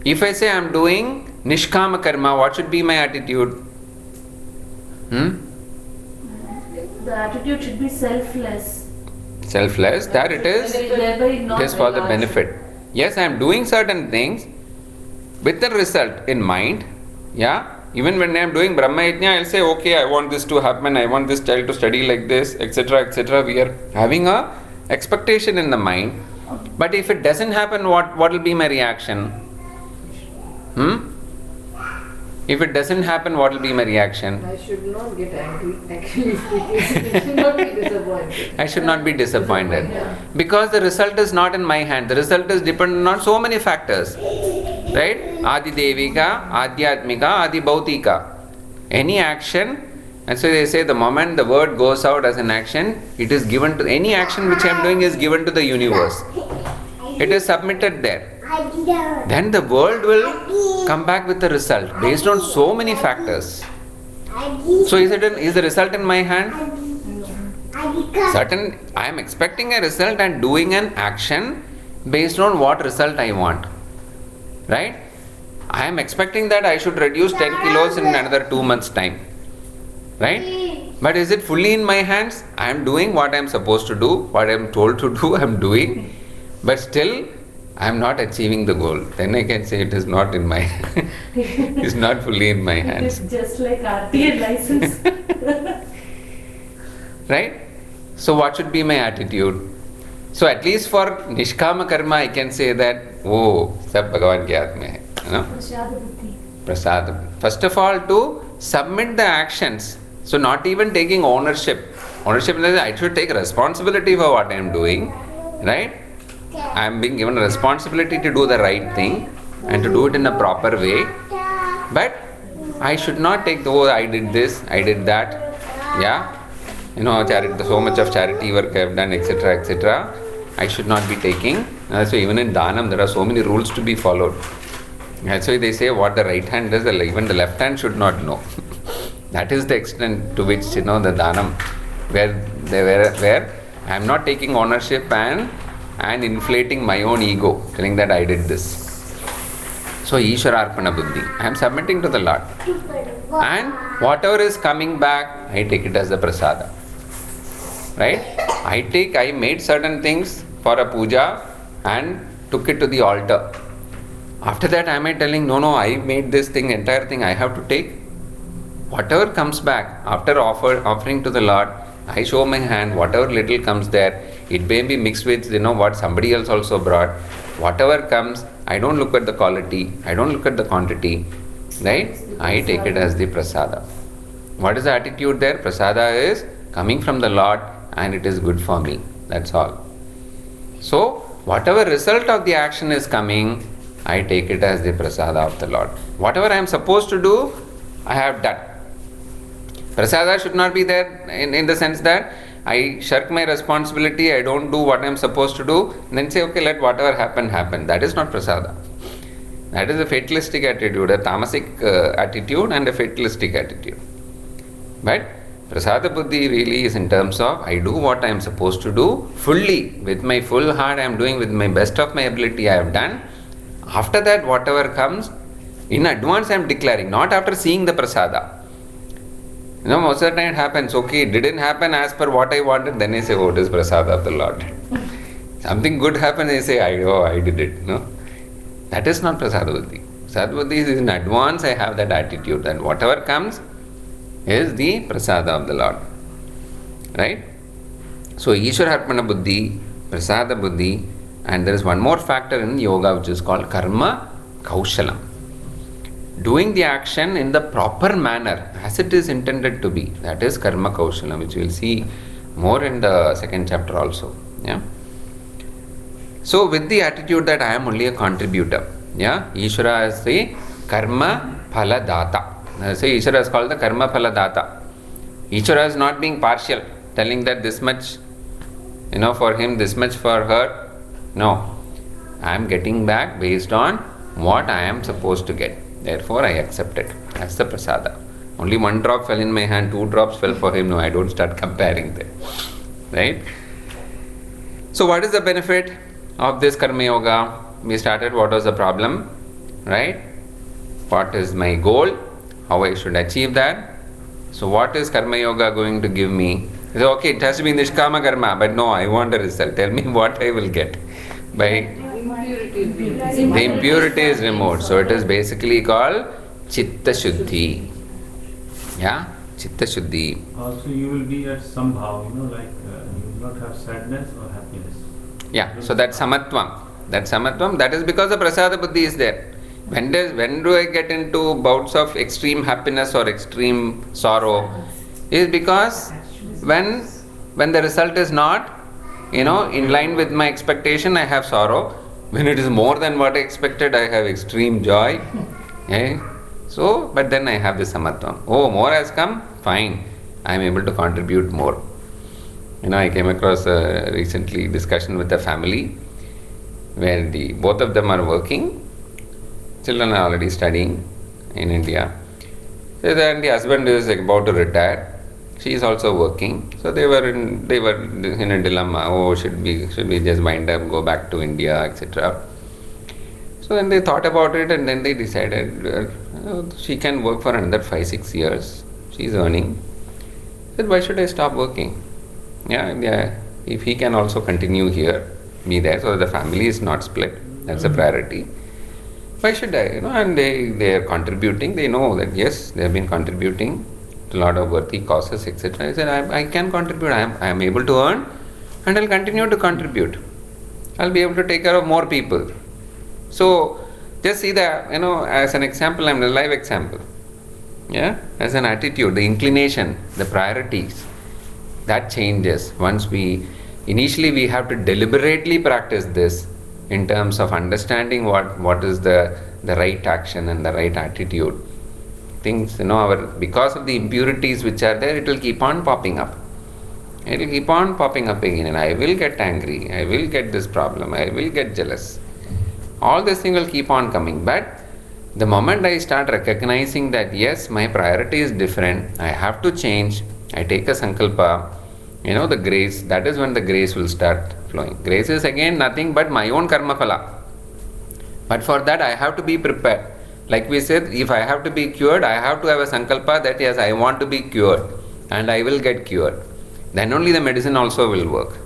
If I say I am doing nishkama karma, what should be my attitude? The attitude should be selfless. Selfless, that it is. It is for the benefit. Yes, I am doing certain things with the result in mind. Yeah. Even when I am doing Brahma Yajna, I will say, okay, I want this to happen, I want this child to study like this, etc., etc. We are having a expectation in the mind. But if it doesn't happen, what will be my reaction? If it doesn't happen, what will be my reaction? I should not get angry. Actually speaking, I should not be disappointed. I should not be disappointed. Yeah. Because the result is not in my hand. The result is dependent on so many factors. Right? Adi Devika, Adhyatmika, Adi Bhautika. Any action, and so they say the moment the word goes out as an action, it is given to, any action which I am doing is given to the universe. It is submitted there. Then the world will come back with the result based on so many factors. So is the result in my hand? Certain, I am expecting a result and doing an action based on what result I want. Right? I am expecting that I should reduce 10 kilos in another 2 months' time. Right? But is it fully in my hands? I am doing what I am supposed to do, what I am told to do, I am doing. But still, I am not achieving the goal. Then I can say it is not in my it's not fully in my hands. It is just like RTA license. Right? So what should be my attitude? So at least for Nishkama Karma, I can say that, oh, sab Bhagavan ke haath mein hai. You know? Prasada buddhi. Prasad. First of all, to submit the actions. So not even taking ownership. Ownership means I should take responsibility for what I am doing. Right? I am being given a responsibility to do the right thing and to do it in a proper way. But I should not take I did this, I did that. Yeah. You know, charity, so much of charity work I have done, etc., etc. I should not be taking. So even in Dhanam, there are so many rules to be followed. That's why they say what the right hand does, even the left hand should not know. That is the extent to which, the Dhanam, where I am not taking ownership and inflating my own ego, telling that I did this. So, Ishwararpana Buddhi. I am submitting to the Lord. And whatever is coming back, I take it as the prasada. Right? I made certain things for a puja and took it to the altar. After that, am I telling, no, I made this thing, entire thing I have to take? Whatever comes back, after offering to the Lord, I show my hand, whatever little comes there, it may be mixed with, what somebody else also brought. Whatever comes, I don't look at the quality, I don't look at the quantity, right? I take it as the prasada. What is the attitude there? Prasada is coming from the Lord and it is good for me. That's all. So, whatever result of the action is coming, I take it as the prasada of the Lord. Whatever I am supposed to do, I have done. Prasada should not be there in the sense that I shirk my responsibility, I don't do what I am supposed to do, and then say, okay, let whatever happen, happen. That is not prasada. That is a fatalistic attitude, a tamasic attitude and a fatalistic attitude. But prasada buddhi really is in terms of I do what I am supposed to do fully, with my full heart I am doing, with my best of my ability I have done. After that, whatever comes, in advance I am declaring, not after seeing the prasada. Most of the time it happens, okay, it didn't happen as per what I wanted, then I say, oh, it is prasada of the Lord. Something good happens, I say, I did it. No? That is not prasada buddhi. Prasada buddhi is in advance I have that attitude, that whatever comes is the prasada of the Lord. Right? So, Ishwararpana buddhi, prasada buddhi, and there is one more factor in yoga which is called karma kaushalam. Doing the action in the proper manner as it is intended to be. That is karma kaushalam, which we will see more in the second chapter also. Yeah. So with the attitude that I am only a contributor. Yeah. Ishvara is the karma phala data. So Ishvara is called the karma phala data. Ishvara is not being partial, telling that this much, for him, this much for her. No. I am getting back based on what I am supposed to get. Therefore, I accept it. That's the prasada. Only 1 drop fell in my hand, 2 drops fell for him. No, I don't start comparing them. Right? So, what is the benefit of this karma yoga? We started what was the problem, right? What is my goal? How I should achieve that? So, what is karma yoga going to give me? So, okay, it has to be nishkama karma, but no, I want a result. Tell me what I will get. By the impurity is removed. So it is basically called Chitta Shuddhi. Yeah? Chitta Shuddhi. Also you will be at some bhav, you will not have sadness or happiness. Yeah, so that's samatvam. That is because the prasada buddhi is there. When do I get into bouts of extreme happiness or extreme sorrow? Is because when the result is not, in line with my expectation, I have sorrow. When it is more than what I expected, I have extreme joy. Okay? So, but then I have the samatvam. Oh, more has come? Fine. I am able to contribute more. I came across a recently discussion with a family where both of them are working. Children are already studying in India. So then the husband is about to retire. She is also working. So they were in a dilemma. Oh, should we just wind up, go back to India, etc. So then they thought about it, and then they decided she can work for another 5-6 years. She is earning. Said, why should I stop working? Yeah. If he can also continue here, be there, so the family is not split. That's a priority. Why should I? And they are contributing. They know that yes, they have been contributing to a lot of worthy causes, etc. I said, I can contribute. I am able to earn, and I'll continue to contribute. I'll be able to take care of more people. So just see that, as an example, I'm a live example. Yeah, as an attitude, the inclination, the priorities, that changes once initially we have to deliberately practice this in terms of understanding what is the right action and the right attitude. Things, because of the impurities which are there, it will keep on popping up. It will keep on popping up again, and I will get angry, I will get this problem, I will get jealous. All this thing will keep on coming. But the moment I start recognizing that yes, my priority is different, I have to change, I take a sankalpa, the grace, that is when the grace will start flowing. Grace is again nothing but my own karma phala. But for that I have to be prepared. Like we said, if I have to be cured, I have to have a sankalpa that yes, I want to be cured and I will get cured. Then only the medicine also will work.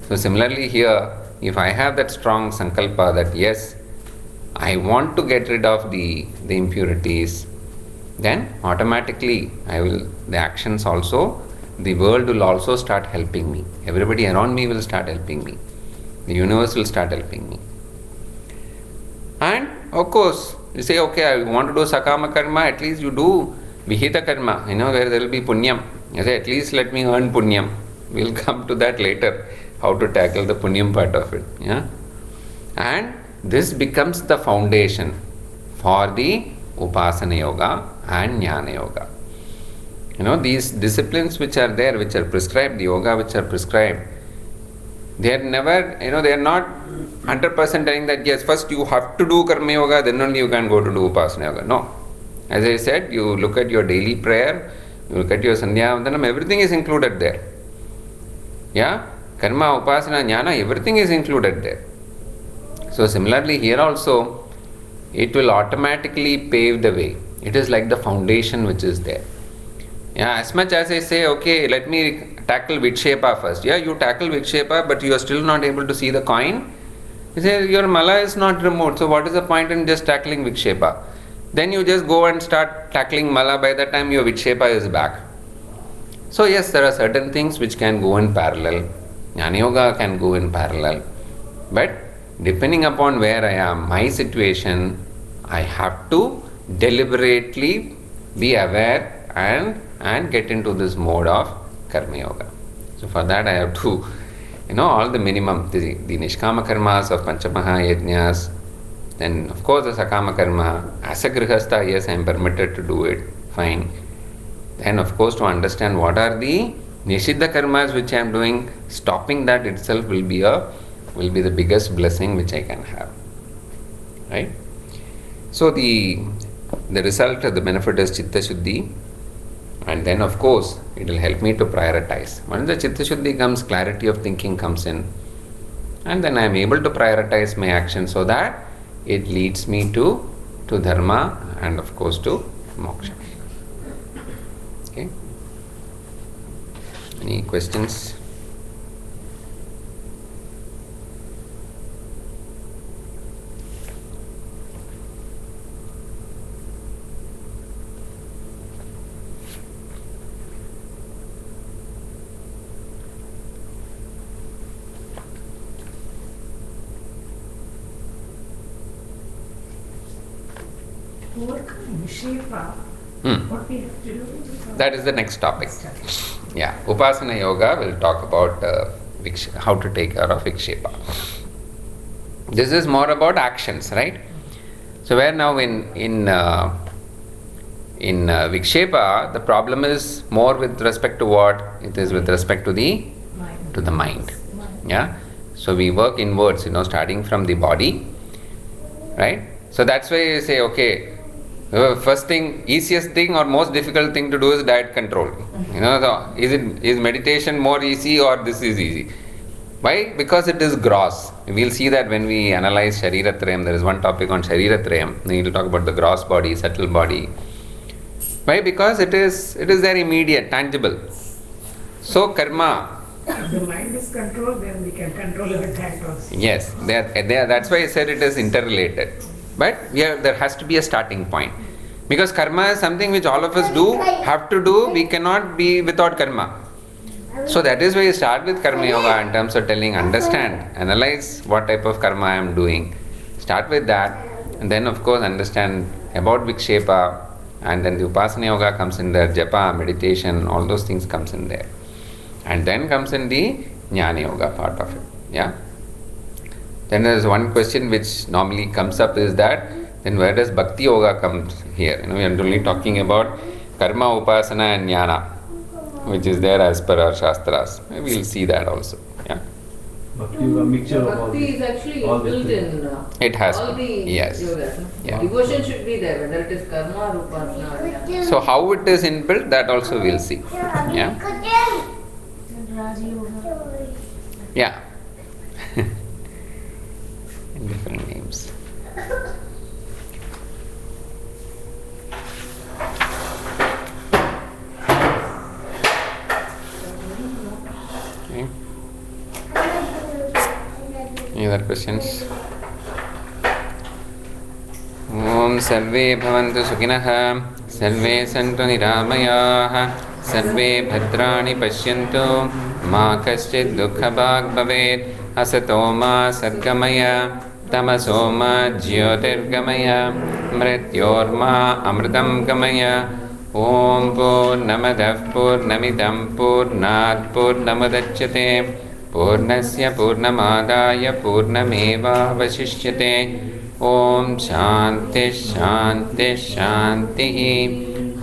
So similarly here, if I have that strong sankalpa that yes, I want to get rid of the impurities, then automatically the actions also, the world will also start helping me. Everybody around me will start helping me. The universe will start helping me. And of course, you say, okay, I want to do sakama karma, at least you do vihita karma, where there will be punyam. You say, at least let me earn punyam. We'll come to that later, how to tackle the punyam part of it. Yeah? And this becomes the foundation for the upasana yoga and jnana yoga. These disciplines which are there, which are prescribed, the yoga which are prescribed, they are never, they are not 100% telling that yes, first you have to do karma yoga, then only you can go to do upasana yoga. No. As I said, you look at your daily prayer, you look at your sandhya vandanam, everything is included there. Yeah? Karma, upasana, jnana, everything is included there. So similarly here also, it will automatically pave the way. It is like the foundation which is there. Yeah, as much as I say, okay, let me tackle Vikshepa first. Yeah, you tackle Vikshepa, but you are still not able to see the coin. You say, your mala is not removed, so what is the point in just tackling Vikshepa? Then you just go and start tackling mala, by the time your Vikshepa is back. So yes, there are certain things which can go in parallel. Jnana yoga can go in parallel. But depending upon where I am, my situation, I have to deliberately be aware and get into this mode of karma yoga. So for that I have to, all the minimum, the nishkama karmas of panchamaha yajnas, then of course the sakama karma, as a grihastha, yes, I am permitted to do it, fine. Then of course to understand what are the nishiddha karmas which I am doing, stopping that itself will be the biggest blessing which I can have. Right? So the result, the benefit is chitta shuddhi. And then of course, it will help me to prioritize. Once the chitta shuddhi comes, clarity of thinking comes in. And then I am able to prioritize my action so that it leads me to dharma and of course to moksha. Okay? Any questions? work Vishepa, what we have to do? That is the next topic. Yeah, Upasana Yoga will talk about how to take care of Vikshepa. This is more about actions, right? So where now in Vikshepa, the problem is more with respect to what? It is with respect to the mind. Yeah. So we work inwards, starting from the body, right? So that's why you say, okay, first thing, easiest thing or most difficult thing to do is diet control. Is meditation more easy or this is easy? Why? Because it is gross. We'll see that when we analyze Shariratrayam. There is one topic on Shariratrayam. We will talk about the gross body, subtle body. Why? Because it is there immediate, tangible. So karma. If the mind is controlled, then we can control our diet also. Yes, that's why I said it is interrelated. But there has to be a starting point. Because karma is something which all of us have to do. We cannot be without karma. So that is why you start with Karma Yoga in terms of telling, understand, analyze what type of karma I am doing. Start with that, and then of course understand about Vikshepa, and then the Upasana Yoga comes in there, Japa, meditation, all those things comes in there. And then comes in the Jnana Yoga part of it. Yeah. Then there is one question which normally comes up is that, then where does Bhakti Yoga come here? We are only talking about Karma, Upasana and Jnana, which is there as per our Shastras. We will see that also. Yeah. Bhakti Yoga, mixture of all Bhakti these. is actually all these built things. in It has all to. the Yes. yogas. No? Yeah. Devotion should be there, whether it is karma or upasana or jnana. So how it is inbuilt, that also we'll see. Yeah. Raj Yoga. Yeah. Different names. Okay. Any other questions? Om Sarve Bhavantu Sukhinah, Sarve Santu Niramayaha, Sarve Bhadrani Pashyantu, Ma Kaschid Dukha Bhag Bhavet, Asato Ma Sadgamaya, Tamaso Ma Jyotirgamaya, Mrityorma Amritam Gamaya. Om Purnamadav Purnamidam Purnat Purnamudachyate Purnasya Purnamadaya Purnameva Vasishyate. Om Shanti Shanti Shanti.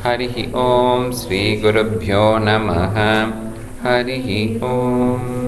Harihi Om Sri Gurubhyo Namaha. Harihi Om.